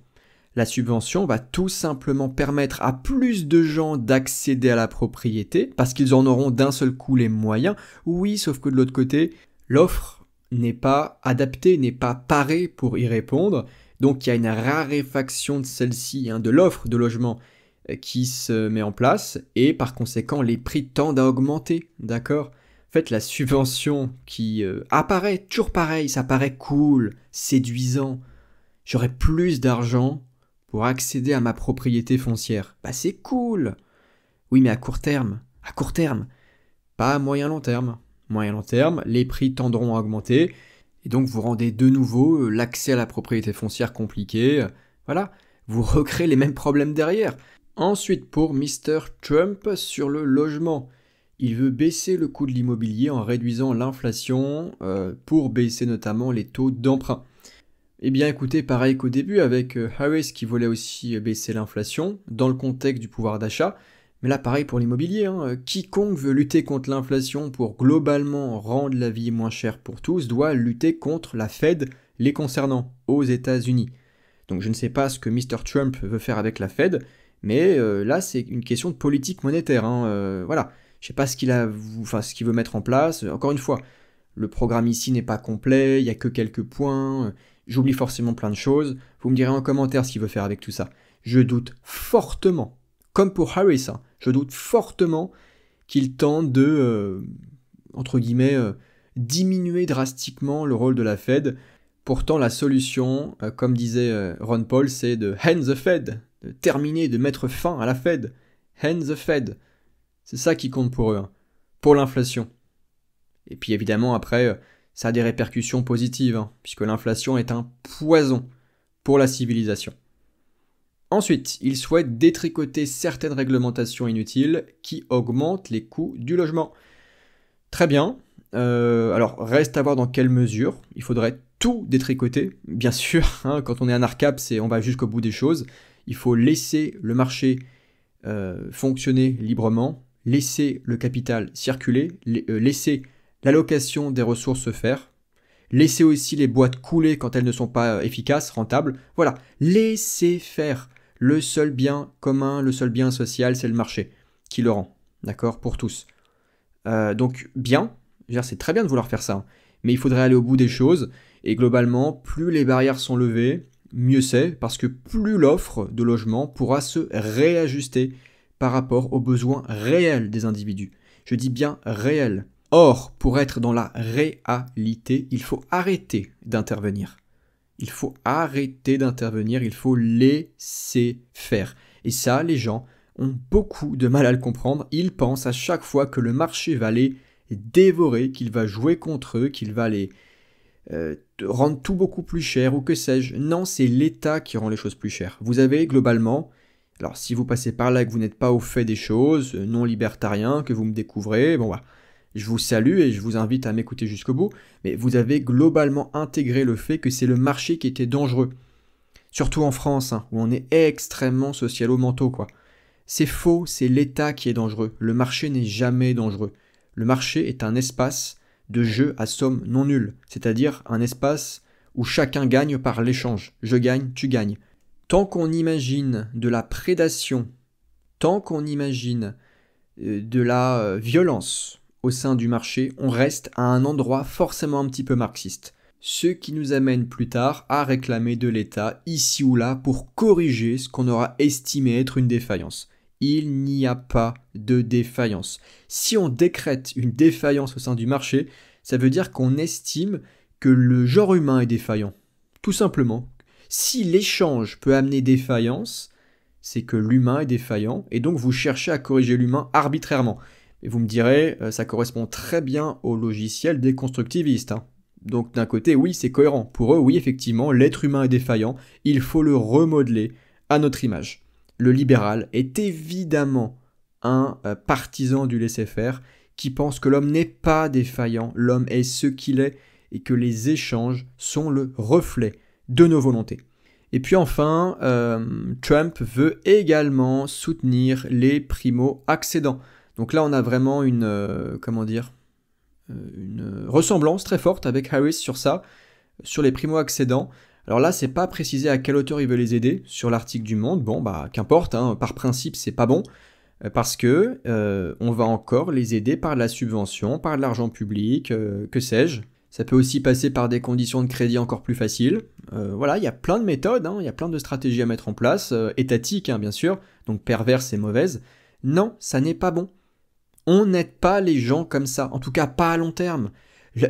La subvention va tout simplement permettre à plus de gens d'accéder à la propriété, parce qu'ils en auront d'un seul coup les moyens. Oui, sauf que de l'autre côté, l'offre n'est pas adaptée, n'est pas parée pour y répondre. Donc il y a une raréfaction de celle-ci, de l'offre de logement qui se met en place, et par conséquent les prix tendent à augmenter, d'accord? En fait, la subvention qui apparaît, toujours pareil, ça paraît cool, séduisant. J'aurai plus d'argent pour accéder à ma propriété foncière. Bah c'est cool. Oui, mais à court terme, pas à moyen long terme. Moyen long terme, les prix tendront à augmenter, et donc vous rendez de nouveau l'accès à la propriété foncière compliqué. Voilà, vous recréez les mêmes problèmes derrière. Ensuite, pour Mr. Trump sur le logement, il veut baisser le coût de l'immobilier en réduisant l'inflation pour baisser notamment les taux d'emprunt. Eh bien écoutez, pareil qu'au début avec Harris qui voulait aussi baisser l'inflation dans le contexte du pouvoir d'achat, mais là pareil pour l'immobilier, quiconque veut lutter contre l'inflation pour globalement rendre la vie moins chère pour tous doit lutter contre la Fed les concernant aux États-Unis. Donc je ne sais pas ce que Mr. Trump veut faire avec la Fed, mais là c'est une question de politique monétaire. Voilà, je ne sais pas ce qu'il veut mettre en place. Encore une fois, le programme ici n'est pas complet, il n'y a que quelques points. J'oublie forcément plein de choses. Vous me direz en commentaire ce qu'il veut faire avec tout ça. Je doute fortement, comme pour Harris, je doute fortement qu'il tente de, entre guillemets, diminuer drastiquement le rôle de la Fed. Pourtant, la solution, comme disait Ron Paul, c'est de end the Fed, de terminer, de mettre fin à la Fed. End the Fed. C'est ça qui compte pour eux, pour l'inflation. Et puis évidemment, après, ça a des répercussions positives, puisque l'inflation est un poison pour la civilisation. Ensuite, il souhaite détricoter certaines réglementations inutiles qui augmentent les coûts du logement. Très bien. Alors, reste à voir dans quelle mesure. Il faudrait tout détricoter, bien sûr. Quand on est anarchap, on va jusqu'au bout des choses. Il faut laisser le marché fonctionner librement, laisser le capital circuler, laisser l'allocation des ressources se faire, laisser aussi les boîtes couler quand elles ne sont pas efficaces, rentables. Voilà, laissez faire. Le seul bien commun, le seul bien social, c'est le marché qui le rend, d'accord, pour tous. Donc bien, c'est très bien de vouloir faire ça, mais il faudrait aller au bout des choses, et globalement, plus les barrières sont levées, mieux c'est, parce que plus l'offre de logement pourra se réajuster par rapport aux besoins réels des individus. Je dis bien réels. Or, pour être dans la réalité, il faut arrêter d'intervenir. Il faut laisser faire. Et ça, les gens ont beaucoup de mal à le comprendre. Ils pensent à chaque fois que le marché va les dévorer, qu'il va jouer contre eux, qu'il va les rendre tout beaucoup plus cher ou que sais-je. Non, c'est l'État qui rend les choses plus chères. Vous avez globalement, alors si vous passez par là et que vous n'êtes pas au fait des choses, non libertarien, que vous me découvrez, bon voilà. Je vous salue et je vous invite à m'écouter jusqu'au bout, mais vous avez globalement intégré le fait que c'est le marché qui était dangereux. Surtout en France, où on est extrêmement socialo-mentaux, quoi. C'est faux, c'est l'État qui est dangereux. Le marché n'est jamais dangereux. Le marché est un espace de jeu à somme non nulle, c'est-à-dire un espace où chacun gagne par l'échange. Je gagne, tu gagnes. Tant qu'on imagine de la prédation, tant qu'on imagine de la violence au sein du marché, on reste à un endroit forcément un petit peu marxiste. Ce qui nous amène plus tard à réclamer de l'État, ici ou là, pour corriger ce qu'on aura estimé être une défaillance. Il n'y a pas de défaillance. Si on décrète une défaillance au sein du marché, ça veut dire qu'on estime que le genre humain est défaillant. Tout simplement. Si l'échange peut amener défaillance, c'est que l'humain est défaillant, et donc vous cherchez à corriger l'humain arbitrairement. Et vous me direz, ça correspond très bien au logiciel des constructivistes. Donc d'un côté, oui, c'est cohérent. Pour eux, oui, effectivement, l'être humain est défaillant, il faut le remodeler à notre image. Le libéral est évidemment un partisan du laisser-faire qui pense que l'homme n'est pas défaillant, l'homme est ce qu'il est et que les échanges sont le reflet de nos volontés. Et puis enfin, Trump veut également soutenir les primo-accédants. Donc là, on a vraiment une ressemblance très forte avec Harris sur ça, sur les primo-accédants. Alors là, c'est pas précisé à quelle hauteur il veut les aider sur l'article du Monde. Bon, bah qu'importe, par principe, c'est pas bon, parce que on va encore les aider par de la subvention, par de l'argent public, que sais-je. Ça peut aussi passer par des conditions de crédit encore plus faciles. Voilà, il y a plein de méthodes, il y a plein de stratégies à mettre en place, étatiques bien sûr, donc perverses et mauvaises. Non, ça n'est pas bon. On n'aide pas les gens comme ça, en tout cas pas à long terme.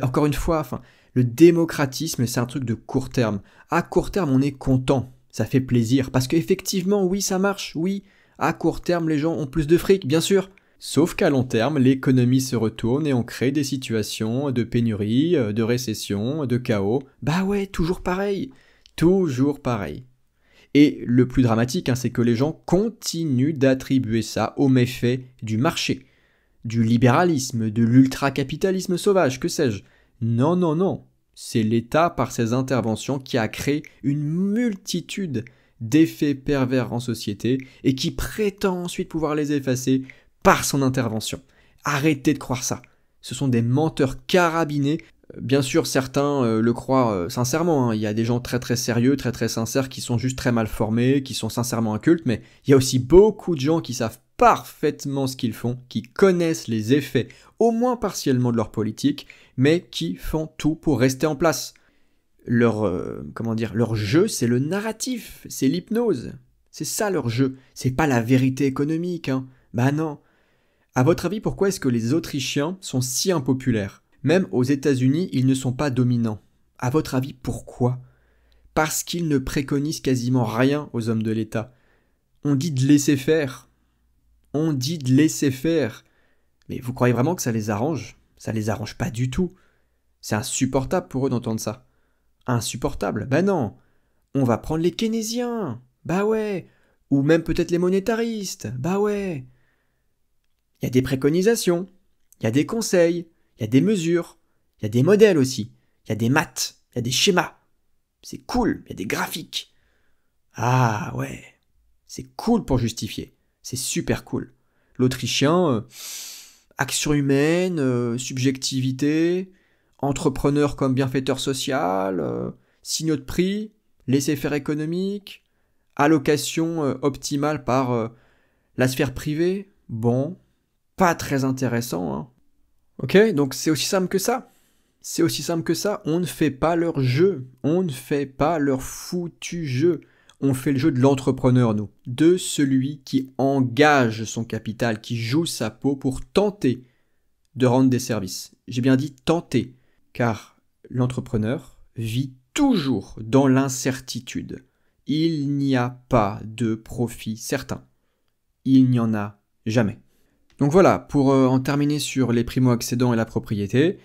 Encore une fois, le démocratisme, c'est un truc de court terme. À court terme, on est content, ça fait plaisir, parce qu'effectivement, oui, ça marche, oui. À court terme, les gens ont plus de fric, bien sûr. Sauf qu'à long terme, l'économie se retourne et on crée des situations de pénurie, de récession, de chaos. Bah ouais, toujours pareil. Toujours pareil. Et le plus dramatique, c'est que les gens continuent d'attribuer ça aux méfaits du marché, du libéralisme, de l'ultracapitalisme sauvage, que sais-je. Non, non, non. C'est l'État, par ses interventions, qui a créé une multitude d'effets pervers en société et qui prétend ensuite pouvoir les effacer par son intervention. Arrêtez de croire ça. Ce sont des menteurs carabinés. Bien sûr, certains le croient sincèrement. Il y a des gens très très sérieux, très très sincères, qui sont juste très mal formés, qui sont sincèrement incultes, mais il y a aussi beaucoup de gens qui savent parfaitement ce qu'ils font, qui connaissent les effets, au moins partiellement de leur politique, mais qui font tout pour rester en place. Leur jeu, c'est le narratif, c'est l'hypnose. C'est ça leur jeu. C'est pas la vérité économique, Bah non. À votre avis, pourquoi est-ce que les Autrichiens sont si impopulaires ? Même aux États-Unis, ils ne sont pas dominants. À votre avis, pourquoi ? Parce qu'ils ne préconisent quasiment rien aux hommes de l'État. On dit de laisser faire. On dit de laisser faire. Mais vous croyez vraiment que ça les arrange ? Ça les arrange pas du tout. C'est insupportable pour eux d'entendre ça. Insupportable ? Ben non. On va prendre les keynésiens. Bah ouais. Ou même peut-être les monétaristes. Bah ouais. Il y a des préconisations, il y a des conseils, il y a des mesures, il y a des modèles aussi, il y a des maths, il y a des schémas. C'est cool, il y a des graphiques. Ah ouais, c'est cool pour justifier, c'est super cool. L'Autrichien, action humaine, subjectivité, entrepreneur comme bienfaiteur social, signaux de prix, laisser-faire économique, allocation optimale par la sphère privée, bon... Pas très intéressant, Ok, donc c'est aussi simple que ça. C'est aussi simple que ça. On ne fait pas leur jeu. On ne fait pas leur foutu jeu. On fait le jeu de l'entrepreneur, nous. De celui qui engage son capital, qui joue sa peau pour tenter de rendre des services. J'ai bien dit tenter, car l'entrepreneur vit toujours dans l'incertitude. Il n'y a pas de profit certain. Il n'y en a jamais. Donc voilà, pour en terminer sur les primo-accédants et la propriété,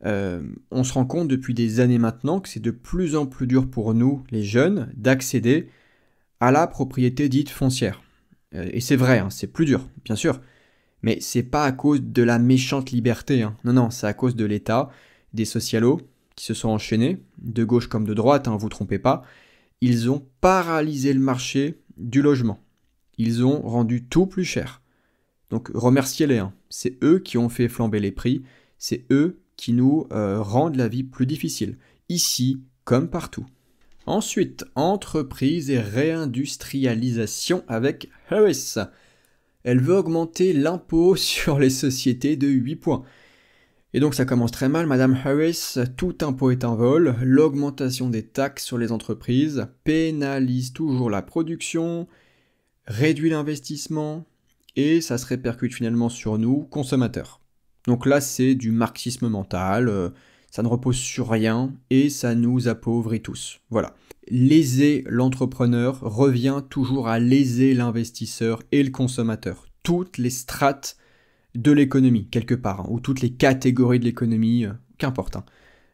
on se rend compte depuis des années maintenant que c'est de plus en plus dur pour nous, les jeunes, d'accéder à la propriété dite foncière. Et c'est vrai, c'est plus dur, bien sûr, mais c'est pas à cause de la méchante liberté, Non, c'est à cause de l'État, des socialos qui se sont enchaînés, de gauche comme de droite, vous trompez pas. Ils ont paralysé le marché du logement. Ils ont rendu tout plus cher. Donc remerciez-les, c'est eux qui ont fait flamber les prix, c'est eux qui nous rendent la vie plus difficile, ici comme partout. Ensuite, entreprise et réindustrialisation avec Harris. Elle veut augmenter l'impôt sur les sociétés de 8 points. Et donc ça commence très mal, Madame Harris, tout impôt est un vol, l'augmentation des taxes sur les entreprises pénalise toujours la production, réduit l'investissement, et ça se répercute finalement sur nous, consommateurs. Donc là, c'est du marxisme mental, ça ne repose sur rien, et ça nous appauvrit tous. Voilà. Léser l'entrepreneur revient toujours à léser l'investisseur et le consommateur. Toutes les strates de l'économie, quelque part, ou toutes les catégories de l'économie, qu'importe.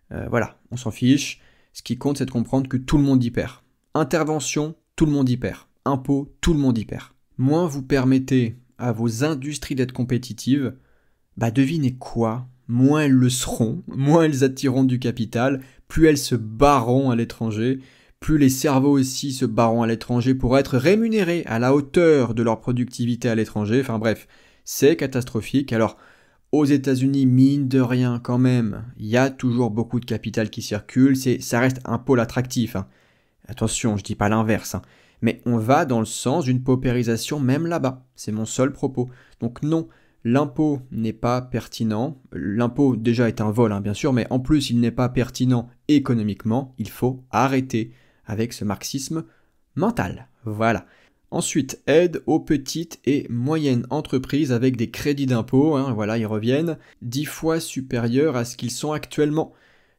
Voilà, on s'en fiche. Ce qui compte, c'est de comprendre que tout le monde y perd. Intervention, tout le monde y perd. Impôt, tout le monde y perd. Moins vous permettez à vos industries d'être compétitives, devinez quoi ? Moins elles le seront, moins elles attireront du capital, plus elles se barreront à l'étranger, plus les cerveaux aussi se barreront à l'étranger pour être rémunérés à la hauteur de leur productivité à l'étranger. Enfin bref, c'est catastrophique. Alors, aux États-Unis, mine de rien quand même, il y a toujours beaucoup de capital qui circule, ça reste un pôle attractif. Attention, je dis pas l'inverse. Mais on va dans le sens d'une paupérisation même là-bas. C'est mon seul propos. Donc non, l'impôt n'est pas pertinent. L'impôt déjà est un vol, bien sûr, mais en plus il n'est pas pertinent économiquement. Il faut arrêter avec ce marxisme mental. Voilà. Ensuite, aide aux petites et moyennes entreprises avec des crédits d'impôt, voilà, ils reviennent, 10 fois supérieurs à ce qu'ils sont actuellement.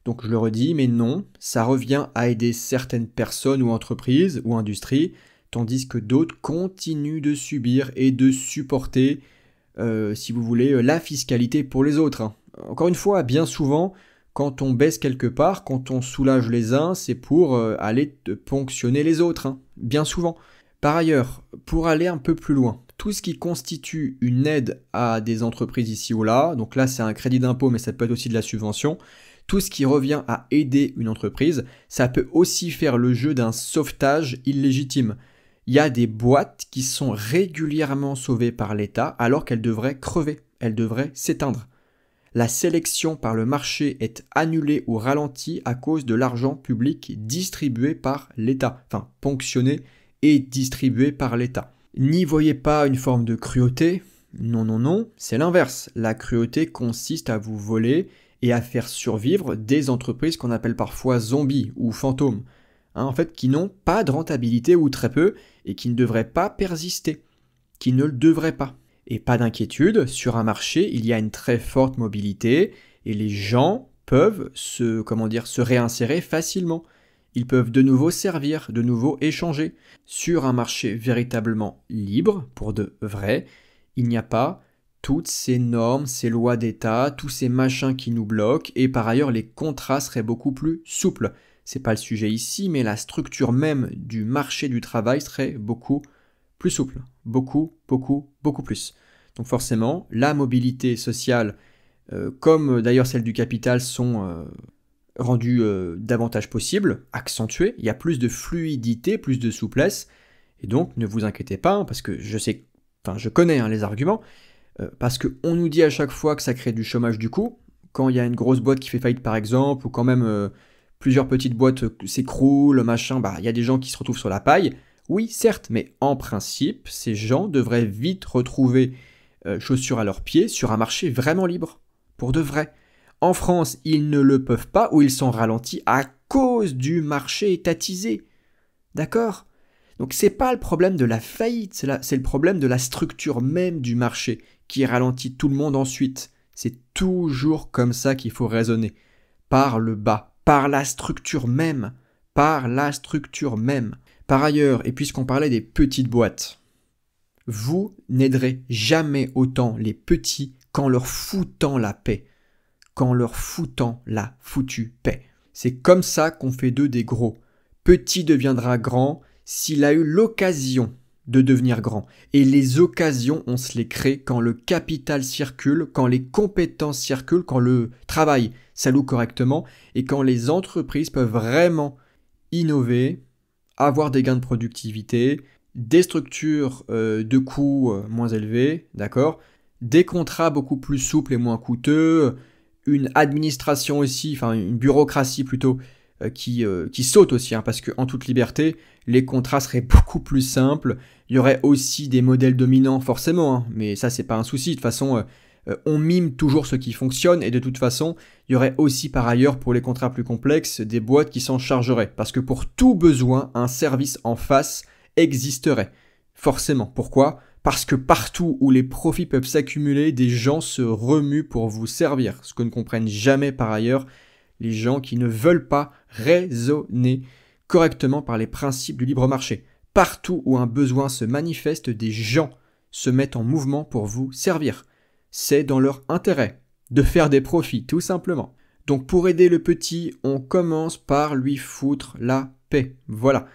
Donc je le redis, mais non, ça revient à aider certaines personnes ou entreprises ou industries, tandis que d'autres continuent de subir et de supporter, si vous voulez, la fiscalité pour les autres. Encore une fois, bien souvent, quand on baisse quelque part, quand on soulage les uns, c'est pour aller ponctionner les autres, bien souvent. Par ailleurs, pour aller un peu plus loin, tout ce qui constitue une aide à des entreprises ici ou là, donc là c'est un crédit d'impôt mais ça peut être aussi de la subvention, tout ce qui revient à aider une entreprise, ça peut aussi faire le jeu d'un sauvetage illégitime. Il y a des boîtes qui sont régulièrement sauvées par l'État alors qu'elles devraient crever, elles devraient s'éteindre. La sélection par le marché est annulée ou ralentie à cause de l'argent public distribué par l'État, enfin ponctionné et distribué par l'État. N'y voyez pas une forme de cruauté, non, c'est l'inverse. La cruauté consiste à vous voler et à faire survivre des entreprises qu'on appelle parfois zombies ou fantômes, en fait qui n'ont pas de rentabilité ou très peu et qui ne devraient pas persister, qui ne le devraient pas. Et pas d'inquiétude, sur un marché, il y a une très forte mobilité et les gens peuvent se réinsérer facilement. Ils peuvent de nouveau servir, de nouveau échanger. Sur un marché véritablement libre, pour de vrai, il n'y a pas toutes ces normes, ces lois d'État, tous ces machins qui nous bloquent, et par ailleurs les contrats seraient beaucoup plus souples. C'est pas le sujet ici, mais la structure même du marché du travail serait beaucoup plus souple. Beaucoup plus. Donc forcément, la mobilité sociale, comme d'ailleurs celle du capital, sont rendu davantage possible, accentué, il y a plus de fluidité, plus de souplesse, et donc ne vous inquiétez pas, parce que je connais les arguments, parce qu'on nous dit à chaque fois que ça crée du chômage du coup, quand il y a une grosse boîte qui fait faillite par exemple, ou quand même plusieurs petites boîtes s'écroulent, machin, il y a des gens qui se retrouvent sur la paille, oui certes, mais en principe, ces gens devraient vite retrouver chaussures à leurs pieds sur un marché vraiment libre, pour de vrai. En France, ils ne le peuvent pas ou ils sont ralentis à cause du marché étatisé. D'accord ? Donc c'est pas le problème de la faillite, c'est le problème de la structure même du marché qui ralentit tout le monde ensuite. C'est toujours comme ça qu'il faut raisonner. Par le bas, par la structure même. Par ailleurs, et puisqu'on parlait des petites boîtes, vous n'aiderez jamais autant les petits qu'en leur foutant la paix. Qu'en leur foutant la foutue paix. C'est comme ça qu'on fait d'eux des gros. Petit deviendra grand s'il a eu l'occasion de devenir grand. Et les occasions, on se les crée quand le capital circule, quand les compétences circulent, quand le travail s'alloue correctement et quand les entreprises peuvent vraiment innover, avoir des gains de productivité, des structures de coûts moins élevés, d'accord, des contrats beaucoup plus souples et moins coûteux, une administration aussi, une bureaucratie plutôt, qui saute aussi, parce qu'en toute liberté, les contrats seraient beaucoup plus simples, il y aurait aussi des modèles dominants forcément, mais ça c'est pas un souci, de toute façon on mime toujours ce qui fonctionne, et de toute façon, il y aurait aussi par ailleurs pour les contrats plus complexes des boîtes qui s'en chargeraient, parce que pour tout besoin, un service en face existerait, forcément. Pourquoi ? Parce que partout où les profits peuvent s'accumuler, des gens se remuent pour vous servir. Ce que ne comprennent jamais par ailleurs les gens qui ne veulent pas raisonner correctement par les principes du libre marché. Partout où un besoin se manifeste, des gens se mettent en mouvement pour vous servir. C'est dans leur intérêt de faire des profits, tout simplement. Donc pour aider le petit, on commence par lui foutre la paix. Voilà.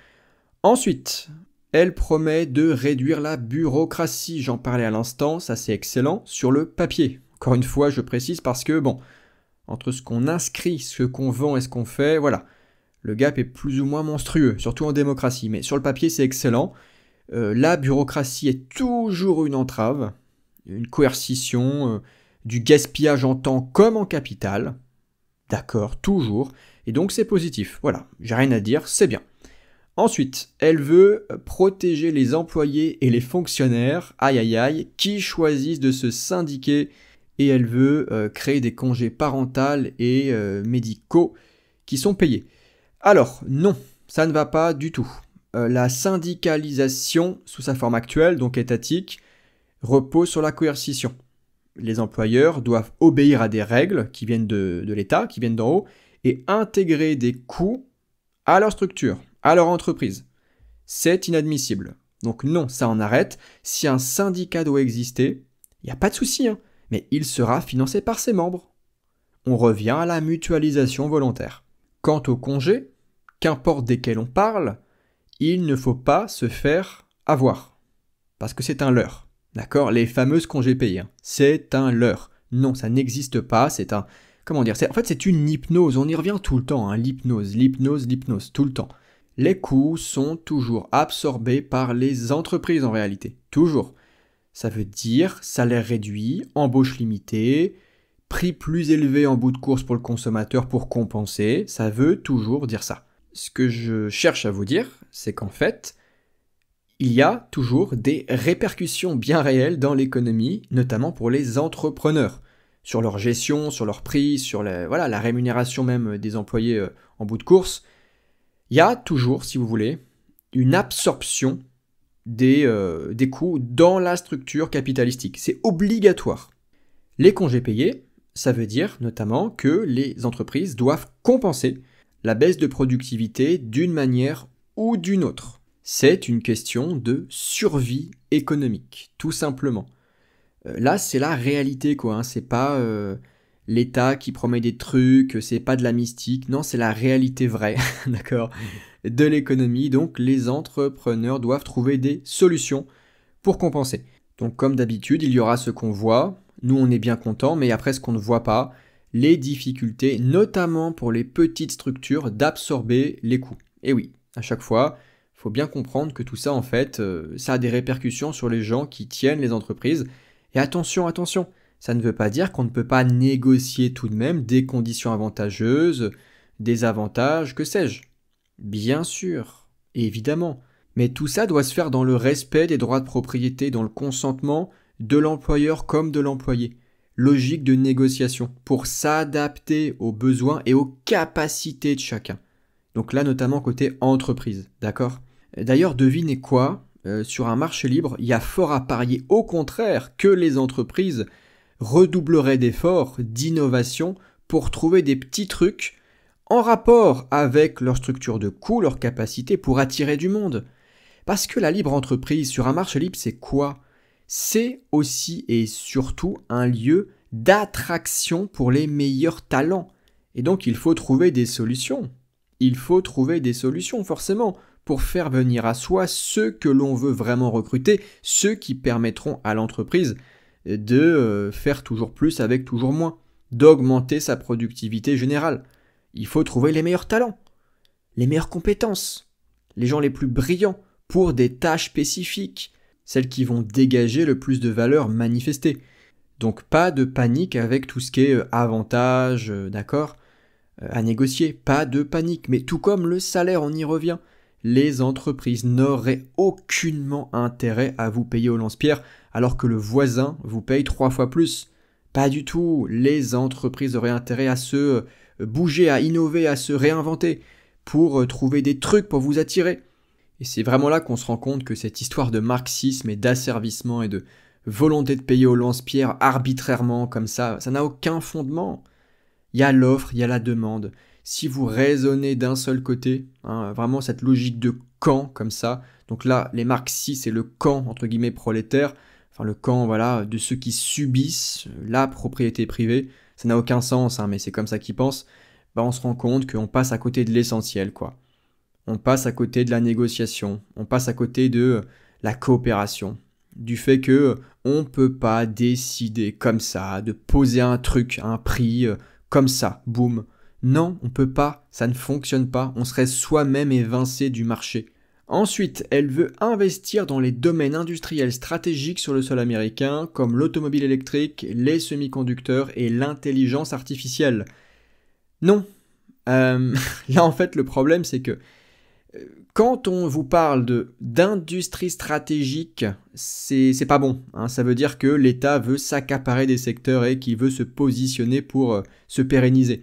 Ensuite, elle promet de réduire la bureaucratie. J'en parlais à l'instant, ça c'est excellent, sur le papier. Encore une fois, je précise parce que, entre ce qu'on inscrit, ce qu'on vend et ce qu'on fait, voilà. Le gap est plus ou moins monstrueux, surtout en démocratie. Mais sur le papier, c'est excellent. La bureaucratie est toujours une entrave, une coercition, du gaspillage en temps comme en capital. D'accord, toujours. Et donc c'est positif. Voilà, j'ai rien à dire, c'est bien. Ensuite, elle veut protéger les employés et les fonctionnaires, qui choisissent de se syndiquer, et elle veut créer des congés parentaux et médicaux qui sont payés. Alors, non, ça ne va pas du tout. La syndicalisation, sous sa forme actuelle, donc étatique, repose sur la coercition. Les employeurs doivent obéir à des règles qui viennent de l'État, qui viennent d'en haut, et intégrer des coûts à leur structure, à leur entreprise. C'est inadmissible. Donc non, ça en arrête. Si un syndicat doit exister, il n'y a pas de souci, hein, mais il sera financé par ses membres. On revient à la mutualisation volontaire. Quant aux congés, qu'importe desquels on parle, il ne faut pas se faire avoir. Parce que c'est un leurre. D'accord? Les fameuses congés payés. Hein. C'est un leurre. Non, ça n'existe pas. C'est un... Comment dire? En fait, c'est une hypnose. On y revient tout le temps. Hein. L'hypnose, tout le temps. Les coûts sont toujours absorbés par les entreprises en réalité. Toujours. Ça veut dire salaire réduit, embauche limitée, prix plus élevé en bout de course pour le consommateur pour compenser. Ça veut toujours dire ça. Ce que je cherche à vous dire, c'est qu'en fait, il y a toujours des répercussions bien réelles dans l'économie, notamment pour les entrepreneurs, sur leur gestion, sur leur prix, sur la rémunération même des employés en bout de course. Il y a toujours, si vous voulez, une absorption des coûts dans la structure capitalistique. C'est obligatoire. Les congés payés, ça veut dire notamment que les entreprises doivent compenser la baisse de productivité d'une manière ou d'une autre. C'est une question de survie économique, tout simplement. Là, c'est la réalité, quoi. Hein. C'est pas l'État qui promet des trucs, c'est pas de la mystique. Non, c'est la réalité vraie, d'accord, de l'économie. Donc, les entrepreneurs doivent trouver des solutions pour compenser. Donc, comme d'habitude, il y aura ce qu'on voit. Nous, on est bien contents, mais après, ce qu'on ne voit pas, les difficultés, notamment pour les petites structures, d'absorber les coûts. Et oui, à chaque fois, il faut bien comprendre que tout ça, en fait, ça a des répercussions sur les gens qui tiennent les entreprises. Et attention, ça ne veut pas dire qu'on ne peut pas négocier tout de même des conditions avantageuses, des avantages, que sais-je. Bien sûr, évidemment. Mais tout ça doit se faire dans le respect des droits de propriété, dans le consentement de l'employeur comme de l'employé. Logique de négociation pour s'adapter aux besoins et aux capacités de chacun. Donc là, notamment côté entreprise, d'accord? D'ailleurs, devinez quoi? Sur un marché libre, il y a fort à parier au contraire que les entreprises redoubleraient d'efforts, d'innovation pour trouver des petits trucs en rapport avec leur structure de coût, leur capacité pour attirer du monde. Parce que la libre entreprise sur un marché libre, c'est quoi? C'est aussi et surtout un lieu d'attraction pour les meilleurs talents. Et donc il faut trouver des solutions. Il faut trouver des solutions forcément pour faire venir à soi ceux que l'on veut vraiment recruter, ceux qui permettront à l'entreprise de faire toujours plus avec toujours moins, d'augmenter sa productivité générale. Il faut trouver les meilleurs talents, les meilleures compétences, les gens les plus brillants pour des tâches spécifiques, celles qui vont dégager le plus de valeur manifestée. Donc pas de panique avec tout ce qui est avantage, d'accord, à négocier, pas de panique. Mais tout comme le salaire, on y revient. Les entreprises n'auraient aucunement intérêt à vous payer au lance-pierre alors que le voisin vous paye 3 fois plus. Pas du tout. Les entreprises auraient intérêt à se bouger, à innover, à se réinventer pour trouver des trucs pour vous attirer. Et c'est vraiment là qu'on se rend compte que cette histoire de marxisme et d'asservissement et de volonté de payer au lance-pierre arbitrairement comme ça n'a aucun fondement. Il y a l'offre, il y a la demande. Si vous raisonnez d'un seul côté, hein, vraiment cette logique de camp comme ça, donc là, les marxistes, c'est le camp, entre guillemets, prolétaire, enfin le camp, voilà, de ceux qui subissent la propriété privée, ça n'a aucun sens, hein, mais c'est comme ça qu'ils pensent, bah on se rend compte qu'on passe à côté de l'essentiel, quoi. On passe à côté de la négociation, on passe à côté de la coopération, du fait que on peut pas décider comme ça, de poser un truc, un prix, comme ça, boum. Non, on peut pas, ça ne fonctionne pas, on serait soi-même évincé du marché. Ensuite, elle veut investir dans les domaines industriels stratégiques sur le sol américain, comme l'automobile électrique, les semi-conducteurs et l'intelligence artificielle. Non. Là, en fait, le problème, c'est que quand on vous parle d'industrie stratégique, c'est pas bon. Hein. Ça veut dire que l'État veut s'accaparer des secteurs et qu'il veut se positionner pour se pérenniser.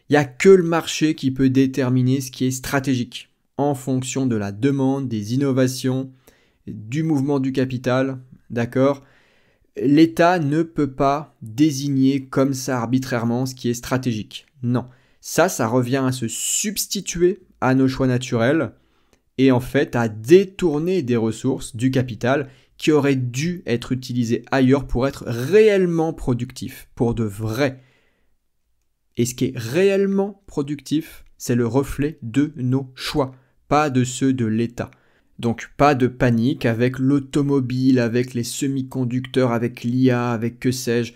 Il n'y a que le marché qui peut déterminer ce qui est stratégique. en fonction de la demande, des innovations, du mouvement du capital, d'accord? L'État ne peut pas désigner comme ça arbitrairement ce qui est stratégique. Non. Ça revient à se substituer à nos choix naturels et en fait à détourner des ressources du capital qui auraient dû être utilisées ailleurs pour être réellement productifs, pour de vrai. Et ce qui est réellement productif, c'est le reflet de nos choix, pas de ceux de l'État. Donc pas de panique avec l'automobile, avec les semi-conducteurs, avec l'IA, avec que sais-je.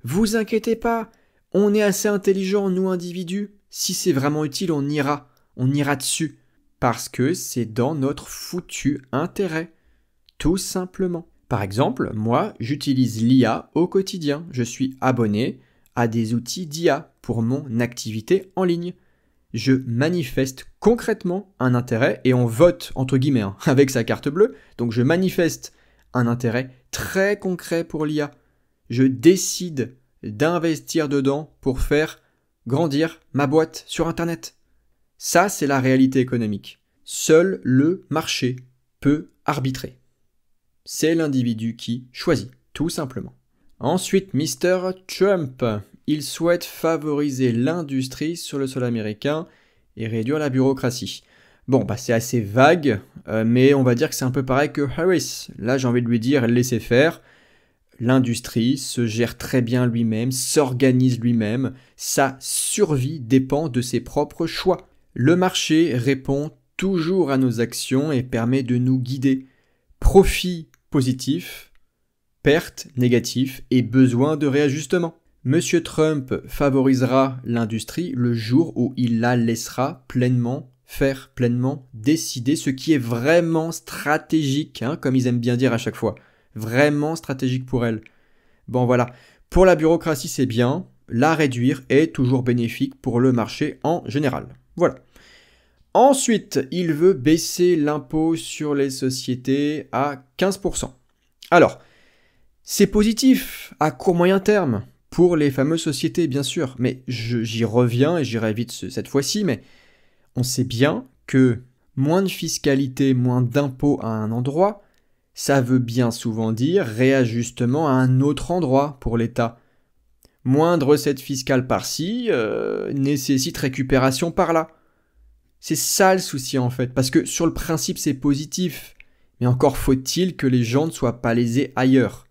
Vous inquiétez pas, on est assez intelligents, nous individus. Si c'est vraiment utile, on ira dessus. Parce que c'est dans notre foutu intérêt. Tout simplement. Par exemple, moi, j'utilise l'IA au quotidien. Je suis abonné à des outils d'IA pour mon activité en ligne. Je manifeste concrètement un intérêt et on vote, entre guillemets, avec sa carte bleue. Donc je manifeste un intérêt très concret pour l'IA. Je décide d'investir dedans pour faire grandir ma boîte sur Internet. Ça, c'est la réalité économique. Seul le marché peut arbitrer. C'est l'individu qui choisit, tout simplement. Ensuite, Mr. Trump. Il souhaite favoriser l'industrie sur le sol américain et réduire la bureaucratie. Bon, c'est assez vague, mais on va dire que c'est un peu pareil que Harris. Là, j'ai envie de lui dire, laissez faire. L'industrie se gère très bien lui-même, s'organise lui-même. Sa survie dépend de ses propres choix. Le marché répond toujours à nos actions et permet de nous guider. Profit positif, perte négatif et besoin de réajustement. Monsieur Trump favorisera l'industrie le jour où il la laissera pleinement faire, pleinement décider ce qui est vraiment stratégique, comme ils aiment bien dire à chaque fois. Vraiment stratégique pour elle. Bon voilà, pour la bureaucratie c'est bien, la réduire est toujours bénéfique pour le marché en général. Voilà. Ensuite, il veut baisser l'impôt sur les sociétés à 15%. Alors, c'est positif à court moyen terme. Pour les fameuses sociétés, bien sûr, mais j'y reviens et j'irai vite cette fois-ci, mais on sait bien que moins de fiscalité, moins d'impôts à un endroit, ça veut bien souvent dire réajustement à un autre endroit pour l'État. Moins de recettes fiscales par-ci nécessite récupération par-là. C'est ça le souci en fait, parce que sur le principe c'est positif, mais encore faut-il que les gens ne soient pas lésés ailleurs.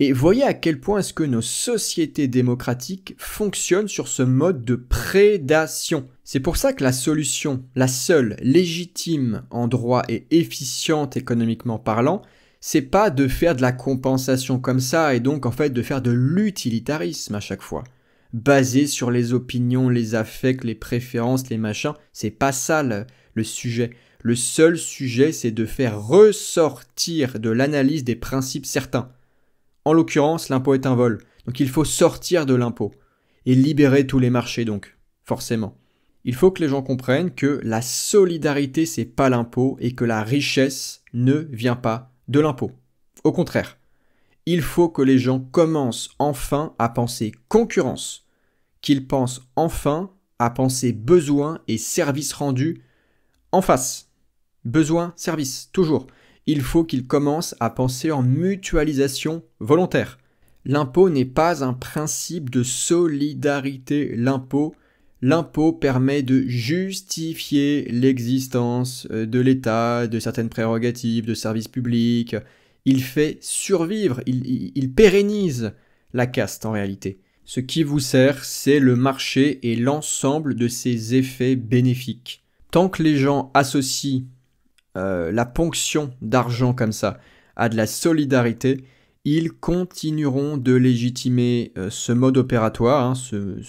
Et voyez à quel point est-ce que nos sociétés démocratiques fonctionnent sur ce mode de prédation. C'est pour ça que la solution, la seule légitime en droit et efficiente économiquement parlant, c'est pas de faire de la compensation comme ça et donc en fait de faire de l'utilitarisme à chaque fois. Basé sur les opinions, les affects, les préférences, les machins, c'est pas ça le sujet. Le seul sujet, c'est de faire ressortir de l'analyse des principes certains. En l'occurrence, l'impôt est un vol, donc il faut sortir de l'impôt et libérer tous les marchés donc, forcément. Il faut que les gens comprennent que la solidarité c'est pas l'impôt et que la richesse ne vient pas de l'impôt. Au contraire, il faut que les gens commencent enfin à penser concurrence, qu'ils pensent enfin à penser besoin et service rendu en face. Besoin, service, toujours. Il faut qu'ils commencent à penser en mutualisation volontaire. L'impôt n'est pas un principe de solidarité. L'impôt permet de justifier l'existence de l'État, de certaines prérogatives, de services publics. Il fait survivre, il pérennise la caste en réalité. Ce qui vous sert, c'est le marché et l'ensemble de ses effets bénéfiques. Tant que les gens associent la ponction d'argent comme ça à de la solidarité, ils continueront de légitimer ce mode opératoire, ce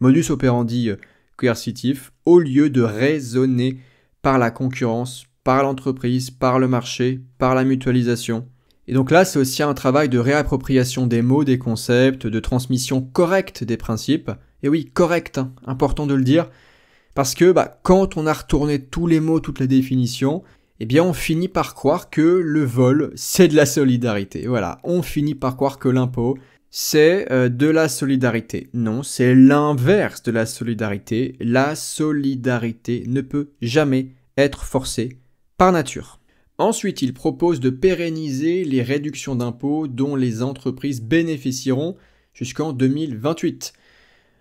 modus operandi coercitif, au lieu de raisonner par la concurrence, par l'entreprise, par le marché, par la mutualisation. Et donc là, c'est aussi un travail de réappropriation des mots, des concepts, de transmission correcte des principes. Et oui, correct, important de le dire, parce que quand on a retourné tous les mots, toutes les définitions, eh bien on finit par croire que le vol, c'est de la solidarité. Voilà, on finit par croire que l'impôt, c'est de la solidarité. Non, c'est l'inverse de la solidarité. La solidarité ne peut jamais être forcé par nature. Ensuite, il propose de pérenniser les réductions d'impôts dont les entreprises bénéficieront jusqu'en 2028.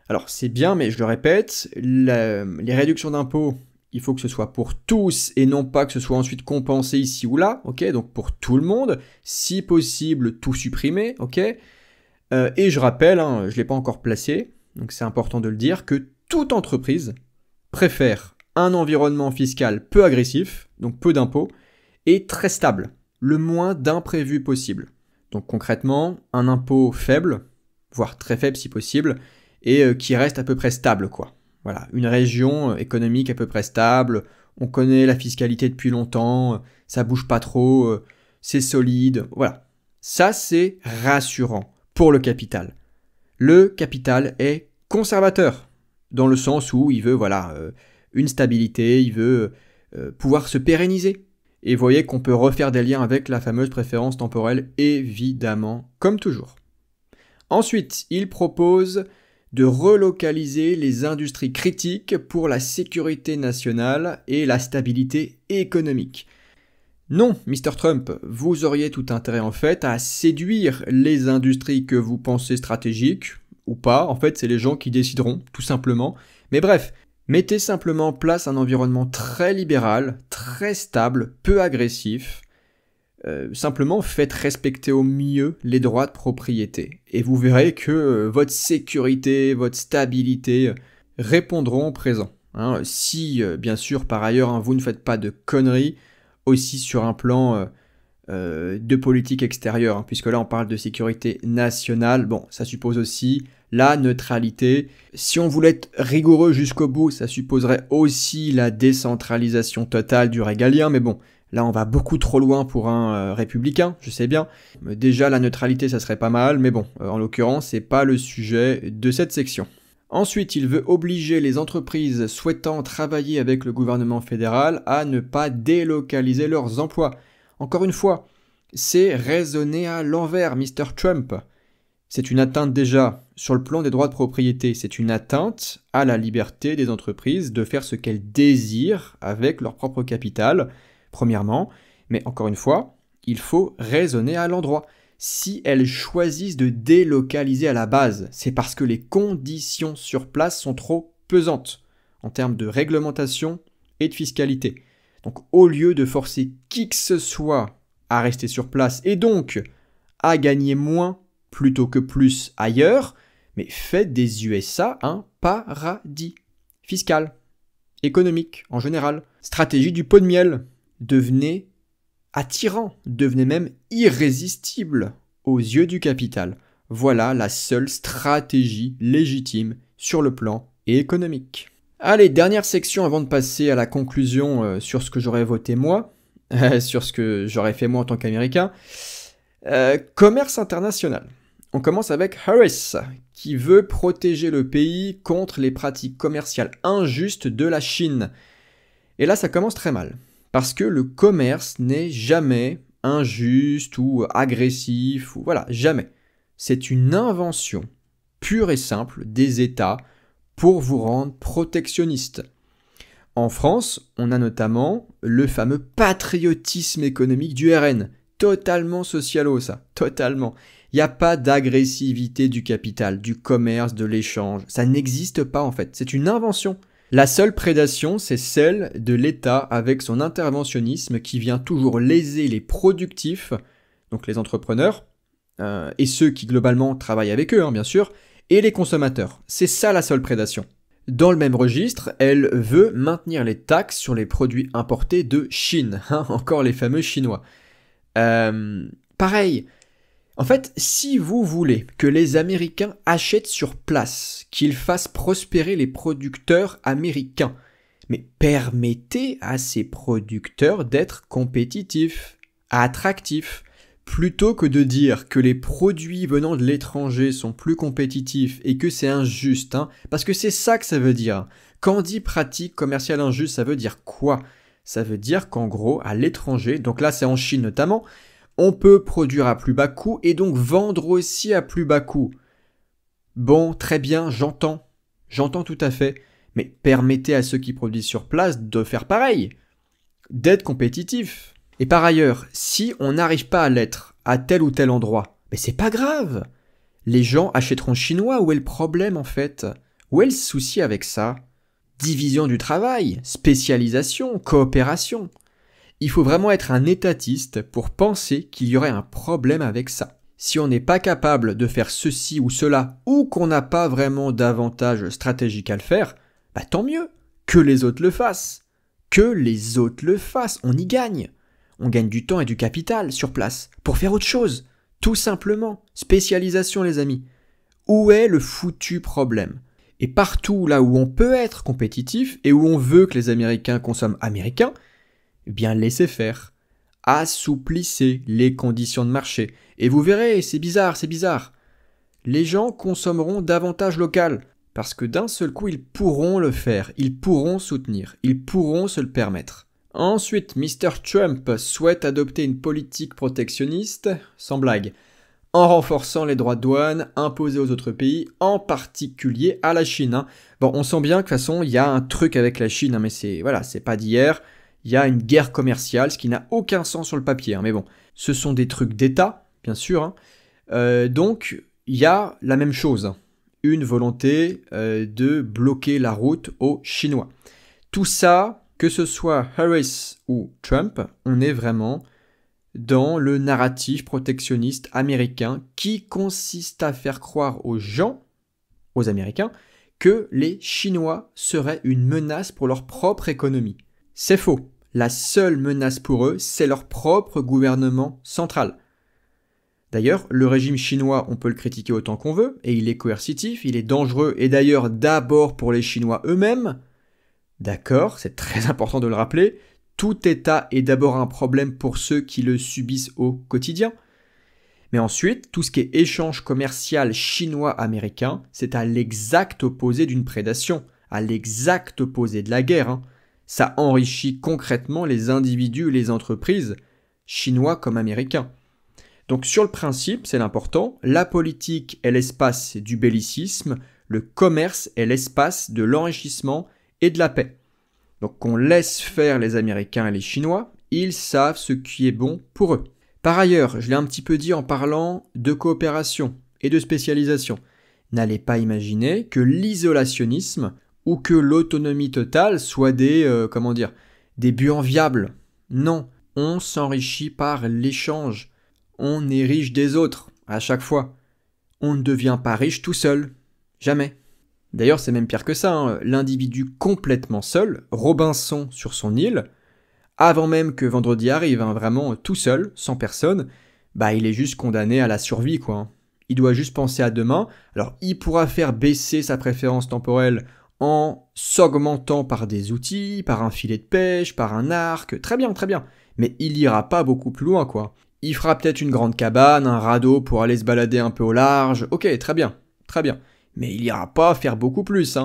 Alors c'est bien, mais je le répète, les réductions d'impôts, il faut que ce soit pour tous et non pas que ce soit ensuite compensé ici ou là, ok? Donc pour tout le monde, si possible tout supprimer, ok? Et je rappelle, je ne l'ai pas encore placé, donc c'est important de le dire, que toute entreprise préfère un environnement fiscal peu agressif, donc peu d'impôts, et très stable, le moins d'imprévus possible. Donc concrètement, un impôt faible, voire très faible si possible, et qui reste à peu près stable, quoi. Voilà, une région économique à peu près stable, on connaît la fiscalité depuis longtemps, ça bouge pas trop, c'est solide, voilà. Ça, c'est rassurant pour le capital. Le capital est conservateur, dans le sens où il veut, une stabilité, il veut pouvoir se pérenniser. Et vous voyez qu'on peut refaire des liens avec la fameuse préférence temporelle, évidemment, comme toujours. Ensuite, il propose de relocaliser les industries critiques pour la sécurité nationale et la stabilité économique. Non, Mr. Trump, vous auriez tout intérêt en fait à séduire les industries que vous pensez stratégiques, ou pas, en fait c'est les gens qui décideront, tout simplement. Mais bref, mettez simplement en place un environnement très libéral, très stable, peu agressif. Simplement faites respecter au mieux les droits de propriété. Et vous verrez que votre sécurité, votre stabilité répondront au présent. Si, bien sûr, par ailleurs, vous ne faites pas de conneries, aussi sur un plan de politique extérieure, puisque là on parle de sécurité nationale, bon, ça suppose aussi la neutralité. Si on voulait être rigoureux jusqu'au bout, ça supposerait aussi la décentralisation totale du régalien, mais bon, là on va beaucoup trop loin pour un républicain, je sais bien. Déjà la neutralité ça serait pas mal, mais bon, en l'occurrence c'est pas le sujet de cette section. Ensuite, il veut obliger les entreprises souhaitant travailler avec le gouvernement fédéral à ne pas délocaliser leurs emplois. Encore une fois, c'est raisonner à l'envers, Mr. Trump. C'est une atteinte déjà sur le plan des droits de propriété, c'est une atteinte à la liberté des entreprises de faire ce qu'elles désirent avec leur propre capital, premièrement, mais encore une fois, il faut raisonner à l'endroit. Si elles choisissent de délocaliser à la base, c'est parce que les conditions sur place sont trop pesantes en termes de réglementation et de fiscalité. Donc au lieu de forcer qui que ce soit à rester sur place et donc à gagner moins plutôt que plus ailleurs, mais faites des USA un paradis fiscal, économique en général. Stratégie du pot de miel. Devenez attirant, devenez même irrésistible aux yeux du capital. Voilà la seule stratégie légitime sur le plan économique. Allez, dernière section avant de passer à la conclusion sur ce que j'aurais voté moi, sur ce que j'aurais fait moi en tant qu'Américain. Commerce international. On commence avec Harris, qui veut protéger le pays contre les pratiques commerciales injustes de la Chine. Et là, ça commence très mal. Parce que le commerce n'est jamais injuste ou agressif, ou voilà, jamais. C'est une invention pure et simple des États pour vous rendre protectionniste. En France, on a notamment le fameux patriotisme économique du RN. Totalement socialo, ça. Totalement. Il n'y a pas d'agressivité du capital, du commerce, de l'échange. Ça n'existe pas en fait. C'est une invention. La seule prédation, c'est celle de l'État avec son interventionnisme qui vient toujours léser les productifs, donc les entrepreneurs, et ceux qui globalement travaillent avec eux, bien sûr, et les consommateurs. C'est ça la seule prédation. Dans le même registre, elle veut maintenir les taxes sur les produits importés de Chine, encore les fameux Chinois. Pareil. En fait, si vous voulez que les Américains achètent sur place, qu'ils fassent prospérer les producteurs américains, mais permettez à ces producteurs d'être compétitifs, attractifs, plutôt que de dire que les produits venant de l'étranger sont plus compétitifs et que c'est injuste, parce que c'est ça que ça veut dire. Quand on dit pratique commerciale injuste, ça veut dire quoi? Ça veut dire qu'en gros, à l'étranger, donc là c'est en Chine notamment, on peut produire à plus bas coût et donc vendre aussi à plus bas coût. Bon, très bien, j'entends tout à fait, mais permettez à ceux qui produisent sur place de faire pareil. d'être compétitif. Et par ailleurs, si on n'arrive pas à l'être à tel ou tel endroit, mais c'est pas grave. Les gens achèteront chinois, où est le problème en fait? Où est le souci avec ça? Division du travail, spécialisation, coopération. Il faut vraiment être un étatiste pour penser qu'il y aurait un problème avec ça. Si on n'est pas capable de faire ceci ou cela, ou qu'on n'a pas vraiment d'avantage stratégique à le faire, bah tant mieux, que les autres le fassent. Que les autres le fassent, on y gagne. On gagne du temps et du capital sur place, pour faire autre chose. Tout simplement, spécialisation les amis. Où est le foutu problème? Et partout là où on peut être compétitif et où on veut que les Américains consomment américain, eh bien laissez faire. Assouplissez les conditions de marché. Et vous verrez, c'est bizarre, c'est bizarre. Les gens consommeront davantage local, parce que d'un seul coup ils pourront le faire, ils pourront soutenir, ils pourront se le permettre. Ensuite, Mr. Trump souhaite adopter une politique protectionniste, sans blague, en renforçant les droits de douane imposés aux autres pays, en particulier à la Chine. Bon, on sent bien que de toute façon, il y a un truc avec la Chine, mais c'est pas d'hier. Il y a une guerre commerciale, ce qui n'a aucun sens sur le papier. Mais bon, ce sont des trucs d'État, bien sûr. Donc, il y a la même chose. Une volonté de bloquer la route aux Chinois. Tout ça, que ce soit Harris ou Trump, on est vraiment dans le narratif protectionniste américain qui consiste à faire croire aux gens, aux Américains, que les Chinois seraient une menace pour leur propre économie. C'est faux. La seule menace pour eux, c'est leur propre gouvernement central. D'ailleurs, le régime chinois, on peut le critiquer autant qu'on veut, et il est coercitif, il est dangereux, et d'ailleurs d'abord pour les Chinois eux-mêmes. D'accord, c'est très important de le rappeler, tout État est d'abord un problème pour ceux qui le subissent au quotidien. Mais ensuite, tout ce qui est échange commercial chinois-américain, c'est à l'exact opposé d'une prédation, à l'exact opposé de la guerre. Ça enrichit concrètement les individus et les entreprises, chinois comme américains. Donc sur le principe, c'est l'important, la politique est l'espace du bellicisme, le commerce est l'espace de l'enrichissement et de la paix. Donc qu'on laisse faire les Américains et les Chinois, ils savent ce qui est bon pour eux. Par ailleurs, je l'ai un petit peu dit en parlant de coopération et de spécialisation. N'allez pas imaginer que l'isolationnisme ou que l'autonomie totale soit des buts enviables. Non, on s'enrichit par l'échange. On est riche des autres, à chaque fois. On ne devient pas riche tout seul. Jamais. D'ailleurs, c'est même pire que ça. L'individu complètement seul, Robinson sur son île, avant même que vendredi arrive, vraiment tout seul, sans personne, il est juste condamné à la survie, quoi. Il doit juste penser à demain. Alors, il pourra faire baisser sa préférence temporelle en s'augmentant par des outils, par un filet de pêche, par un arc, très bien. Mais il ira pas beaucoup plus loin, quoi. Il fera peut-être une grande cabane, un radeau pour aller se balader un peu au large. Ok, très bien. Mais il n'ira pas faire beaucoup plus.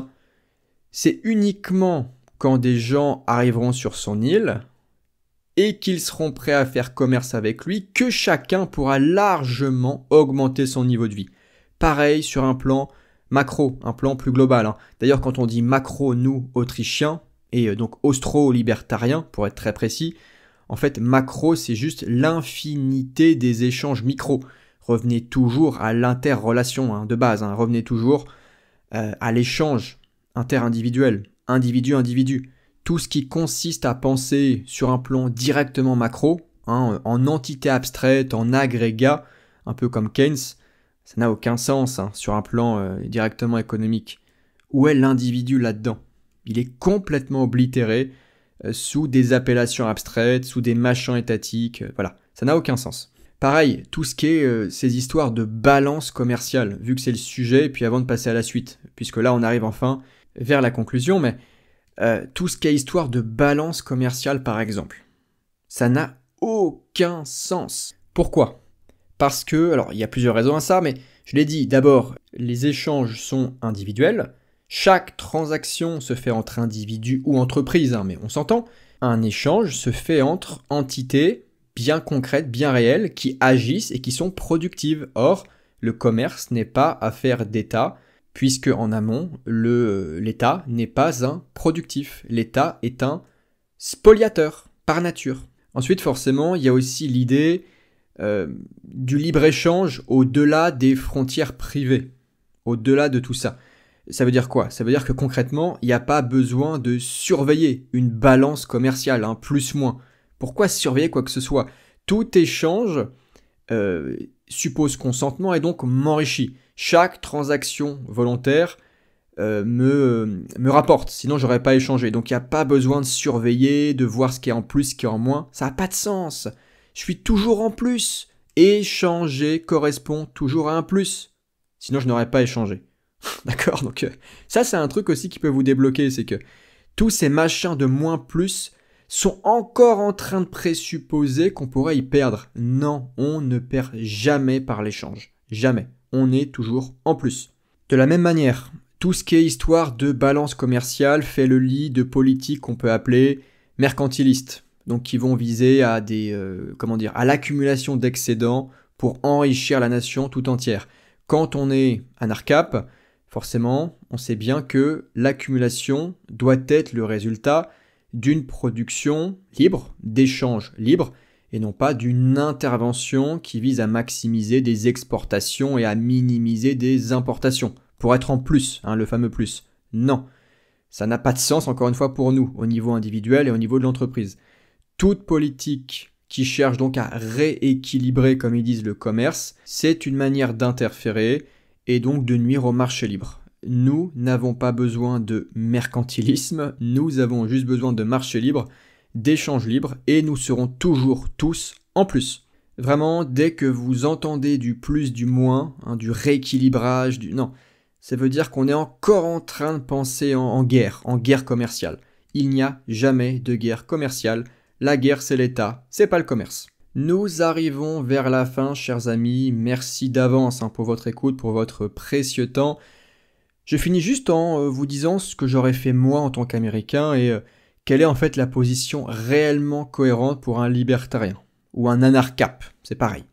C'est uniquement quand des gens arriveront sur son île et qu'ils seront prêts à faire commerce avec lui que chacun pourra largement augmenter son niveau de vie. Pareil sur un plan macro, un plan plus global. D'ailleurs, quand on dit macro, nous, Autrichiens, et donc austro-libertariens, pour être très précis, en fait, macro, c'est juste l'infinité des échanges micro. Revenez toujours à l'interrelation de base, revenez toujours à l'échange interindividuel, individu-individu. Tout ce qui consiste à penser sur un plan directement macro, en entité abstraite, en agrégat, un peu comme Keynes, ça n'a aucun sens sur un plan directement économique. Où est l'individu là-dedans? Il est complètement oblitéré sous des appellations abstraites, sous des machins étatiques, voilà, ça n'a aucun sens. Pareil, tout ce qui est ces histoires de balance commerciale, vu que c'est le sujet, puis avant de passer à la suite, puisque là on arrive enfin vers la conclusion, mais tout ce qui est histoire de balance commerciale par exemple, ça n'a aucun sens. Pourquoi? Parce que, alors il y a plusieurs raisons à ça, mais je l'ai dit, d'abord, les échanges sont individuels, chaque transaction se fait entre individus ou entreprises, mais on s'entend, un échange se fait entre entités bien concrètes, bien réelles, qui agissent et qui sont productives. Or, le commerce n'est pas affaire d'État, puisque en amont, l'État n'est pas un productif. L'État est un spoliateur, par nature. Ensuite, forcément, il y a aussi l'idée du libre-échange au-delà des frontières privées, au-delà de tout ça. Ça veut dire quoi? Ça veut dire que concrètement, il n'y a pas besoin de surveiller une balance commerciale, plus-moins. Pourquoi surveiller quoi que ce soit? Tout échange suppose consentement et donc m'enrichit. Chaque transaction volontaire me rapporte, sinon j'aurais pas échangé. Donc il n'y a pas besoin de surveiller, de voir ce qui est en plus, ce qui est en moins. Ça n'a pas de sens. Je suis toujours en plus. Échanger correspond toujours à un plus. Sinon je n'aurais pas échangé. D'accord? Donc ça c'est un truc aussi qui peut vous débloquer, c'est que tous ces machins de moins plus sont encore en train de présupposer qu'on pourrait y perdre. Non, on ne perd jamais par l'échange. Jamais. On est toujours en plus. De la même manière, tout ce qui est histoire de balance commerciale fait le lit de politiques qu'on peut appeler mercantilistes. Donc qui vont viser à à l'accumulation d'excédents pour enrichir la nation tout entière. Quand on est anarcape, forcément, on sait bien que l'accumulation doit être le résultat d'une production libre, d'échanges libres, et non pas d'une intervention qui vise à maximiser des exportations et à minimiser des importations, pour être en plus, le fameux plus. Non, ça n'a pas de sens, encore une fois, pour nous, au niveau individuel et au niveau de l'entreprise. Toute politique qui cherche donc à rééquilibrer, comme ils disent, le commerce, c'est une manière d'interférer et donc de nuire au marché libre. Nous n'avons pas besoin de mercantilisme, nous avons juste besoin de marché libre, d'échange libre, et nous serons toujours tous en plus. Vraiment, dès que vous entendez du plus, du moins, du rééquilibrage, non, ça veut dire qu'on est encore en train de penser en guerre commerciale. Il n'y a jamais de guerre commerciale, la guerre c'est l'État, c'est pas le commerce. Nous arrivons vers la fin, chers amis, merci d'avance pour votre écoute, pour votre précieux temps. Je finis juste en vous disant ce que j'aurais fait moi en tant qu'Américain et quelle est en fait la position réellement cohérente pour un libertarien ou un anarcape, c'est pareil.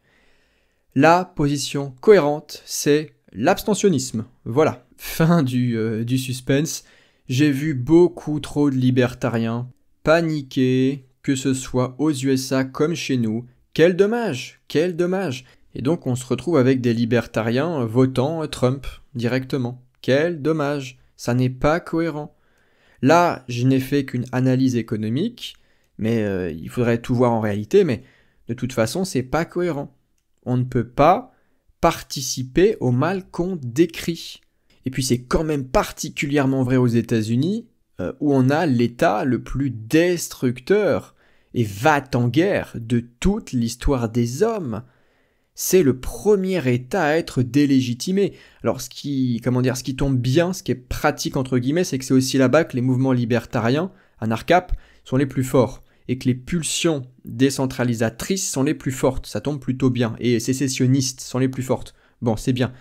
La position cohérente, c'est l'abstentionnisme. Voilà, fin du suspense. J'ai vu beaucoup trop de libertariens paniquer, que ce soit aux USA comme chez nous. Quel dommage, quel dommage. Et donc on se retrouve avec des libertariens votant Trump directement. Quel dommage, ça n'est pas cohérent. Là, je n'ai fait qu'une analyse économique, mais il faudrait tout voir en réalité, mais de toute façon, c'est pas cohérent. On ne peut pas participer au mal qu'on décrit. Et puis c'est quand même particulièrement vrai aux États-Unis, où on a l'État le plus destructeur et va-t-en-guerre de toute l'histoire des hommes. C'est le premier État à être délégitimé. Alors ce qui tombe bien, ce qui est pratique entre guillemets, c'est que c'est aussi là-bas que les mouvements libertariens, anarcapes, sont les plus forts. Et que les pulsions décentralisatrices sont les plus fortes. Ça tombe plutôt bien. Et sécessionnistes sont les plus fortes. Bon, c'est bien.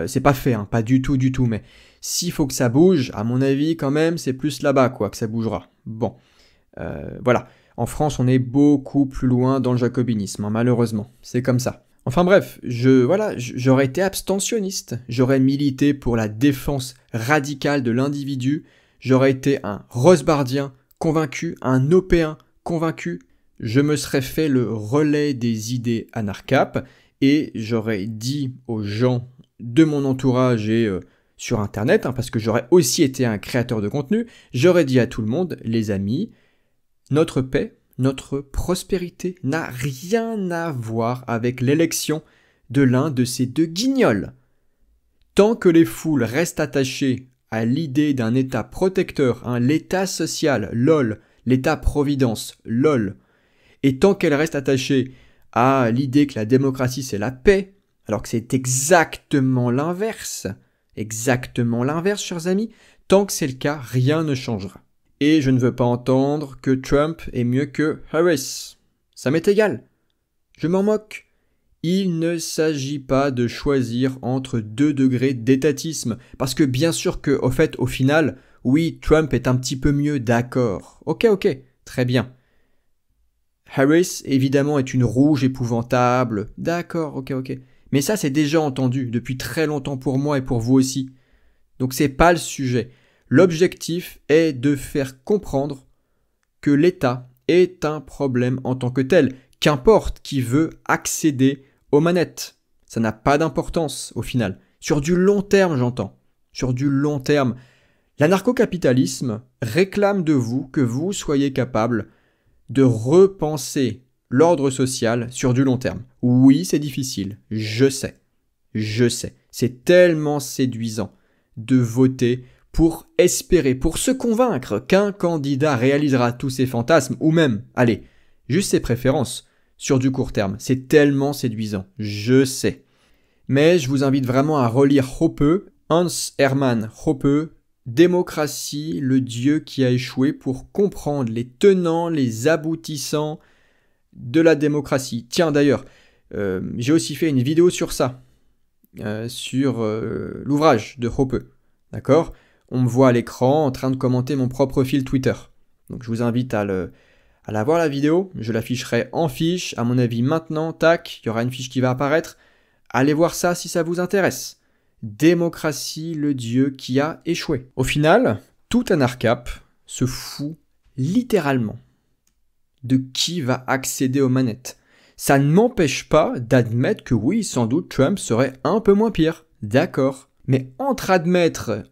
C'est pas fait, pas du tout, mais s'il faut que ça bouge, à mon avis, quand même, c'est plus là-bas, que ça bougera. Bon. Voilà. En France, on est beaucoup plus loin dans le jacobinisme, malheureusement. C'est comme ça. Enfin bref, j'aurais été abstentionniste, j'aurais milité pour la défense radicale de l'individu, j'aurais été un rosebardien convaincu, un opéen convaincu, je me serais fait le relais des idées anarcapes et j'aurais dit aux gens de mon entourage et sur internet, parce que j'aurais aussi été un créateur de contenu, j'aurais dit à tout le monde, les amis, notre paix, notre prospérité n'a rien à voir avec l'élection de l'un de ces deux guignols. Tant que les foules restent attachées à l'idée d'un État protecteur, l'État social, lol, l'État-providence, lol, et tant qu'elles restent attachées à l'idée que la démocratie c'est la paix, alors que c'est exactement l'inverse, chers amis, tant que c'est le cas, rien ne changera. Et je ne veux pas entendre que Trump est mieux que Harris. Ça m'est égal. Je m'en moque. Il ne s'agit pas de choisir entre 2 degrés d'étatisme. Parce que bien sûr que, au final, oui, Trump est un petit peu mieux, d'accord. Ok, très bien. Harris, évidemment, est une rouge épouvantable. D'accord, ok. Mais ça, c'est déjà entendu depuis très longtemps pour moi et pour vous aussi. Donc c'est pas le sujet. L'objectif est de faire comprendre que l'État est un problème en tant que tel. Qu'importe qui veut accéder aux manettes. Ça n'a pas d'importance au final. Sur du long terme, j'entends. Sur du long terme. L'anarcho-capitalisme réclame de vous que vous soyez capable de repenser l'ordre social sur du long terme. Oui, c'est difficile. Je sais. C'est tellement séduisant de voter pour espérer, pour se convaincre qu'un candidat réalisera tous ses fantasmes ou même, allez, juste ses préférences sur du court terme. C'est tellement séduisant. Je sais. Mais je vous invite vraiment à relire Hoppe, Hans Hermann Hoppe, Démocratie, le dieu qui a échoué, pour comprendre les tenants, les aboutissants de la démocratie. Tiens d'ailleurs, j'ai aussi fait une vidéo sur ça, sur l'ouvrage de Hoppe. D'accord ? On me voit à l'écran en train de commenter mon propre fil Twitter. Donc je vous invite à la voir la vidéo. Je l'afficherai en fiche, à mon avis maintenant, tac, il y aura une fiche qui va apparaître. Allez voir ça si ça vous intéresse. Démocratie, le dieu qui a échoué. Au final, tout anarcap se fout littéralement de qui va accéder aux manettes. Ça ne m'empêche pas d'admettre que oui, sans doute Trump serait un peu moins pire. D'accord. Mais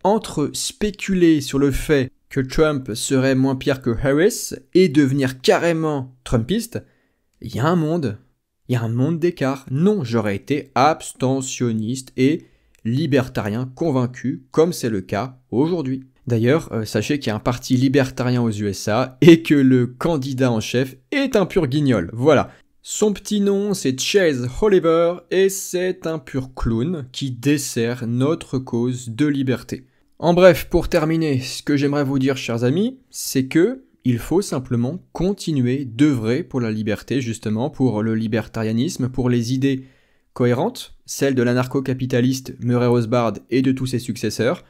entre spéculer sur le fait que Trump serait moins pire que Harris et devenir carrément trumpiste, il y a un monde d'écart. Non, j'aurais été abstentionniste et libertarien convaincu, comme c'est le cas aujourd'hui. D'ailleurs, sachez qu'il y a un parti libertarien aux USA et que le candidat en chef est un pur guignol. Voilà. Son petit nom, c'est Chase Oliver et c'est un pur clown qui dessert notre cause de liberté. En bref, pour terminer, ce que j'aimerais vous dire, chers amis, c'est que il faut simplement continuer d'œuvrer pour la liberté, justement, pour le libertarianisme, pour les idées cohérentes, celles de l'anarcho-capitaliste Murray Rothbard et de tous ses successeurs.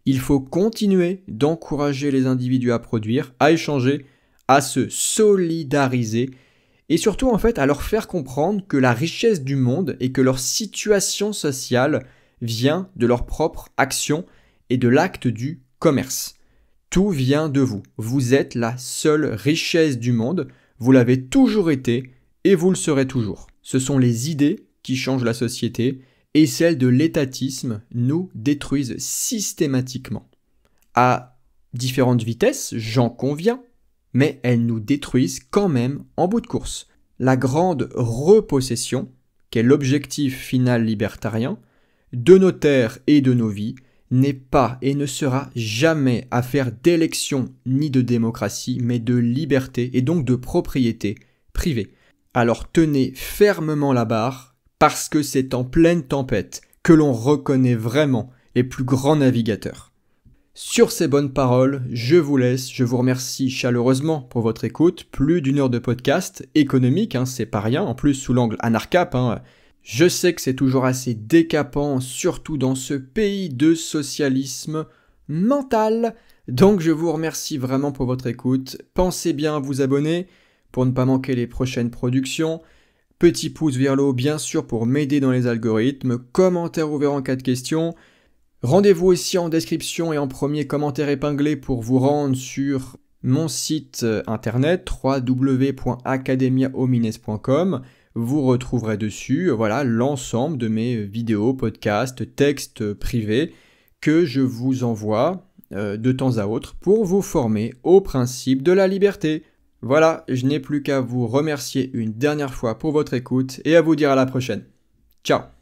Il faut continuer d'encourager les individus à produire, à échanger, à se solidariser, et surtout en fait à leur faire comprendre que la richesse du monde et que leur situation sociale vient de leur propre action et de l'acte du commerce. Tout vient de vous. Vous êtes la seule richesse du monde, vous l'avez toujours été et vous le serez toujours. Ce sont les idées qui changent la société et celles de l'étatisme nous détruisent systématiquement. À différentes vitesses, j'en conviens, mais elles nous détruisent quand même en bout de course. La grande repossession, qu'est l'objectif final libertarien, de nos terres et de nos vies, n'est pas et ne sera jamais affaire d'élection ni de démocratie, mais de liberté et donc de propriété privée. Alors tenez fermement la barre, parce que c'est en pleine tempête que l'on reconnaît vraiment les plus grands navigateurs. Sur ces bonnes paroles, je vous laisse, je vous remercie chaleureusement pour votre écoute, plus d'1 heure de podcast économique, c'est pas rien, en plus sous l'angle anarcap, Je sais que c'est toujours assez décapant, surtout dans ce pays de socialisme mental, donc je vous remercie vraiment pour votre écoute, pensez bien à vous abonner pour ne pas manquer les prochaines productions, petit pouce vers le haut bien sûr pour m'aider dans les algorithmes, commentaire ouvert en cas de questions. Rendez-vous aussi en description et en premier commentaire épinglé pour vous rendre sur mon site internet www.academiahomines.com. Vous retrouverez dessus l'ensemble de mes vidéos, podcasts, textes privés que je vous envoie de temps à autre pour vous former au principe de la liberté. Voilà, je n'ai plus qu'à vous remercier une dernière fois pour votre écoute et à vous dire à la prochaine. Ciao!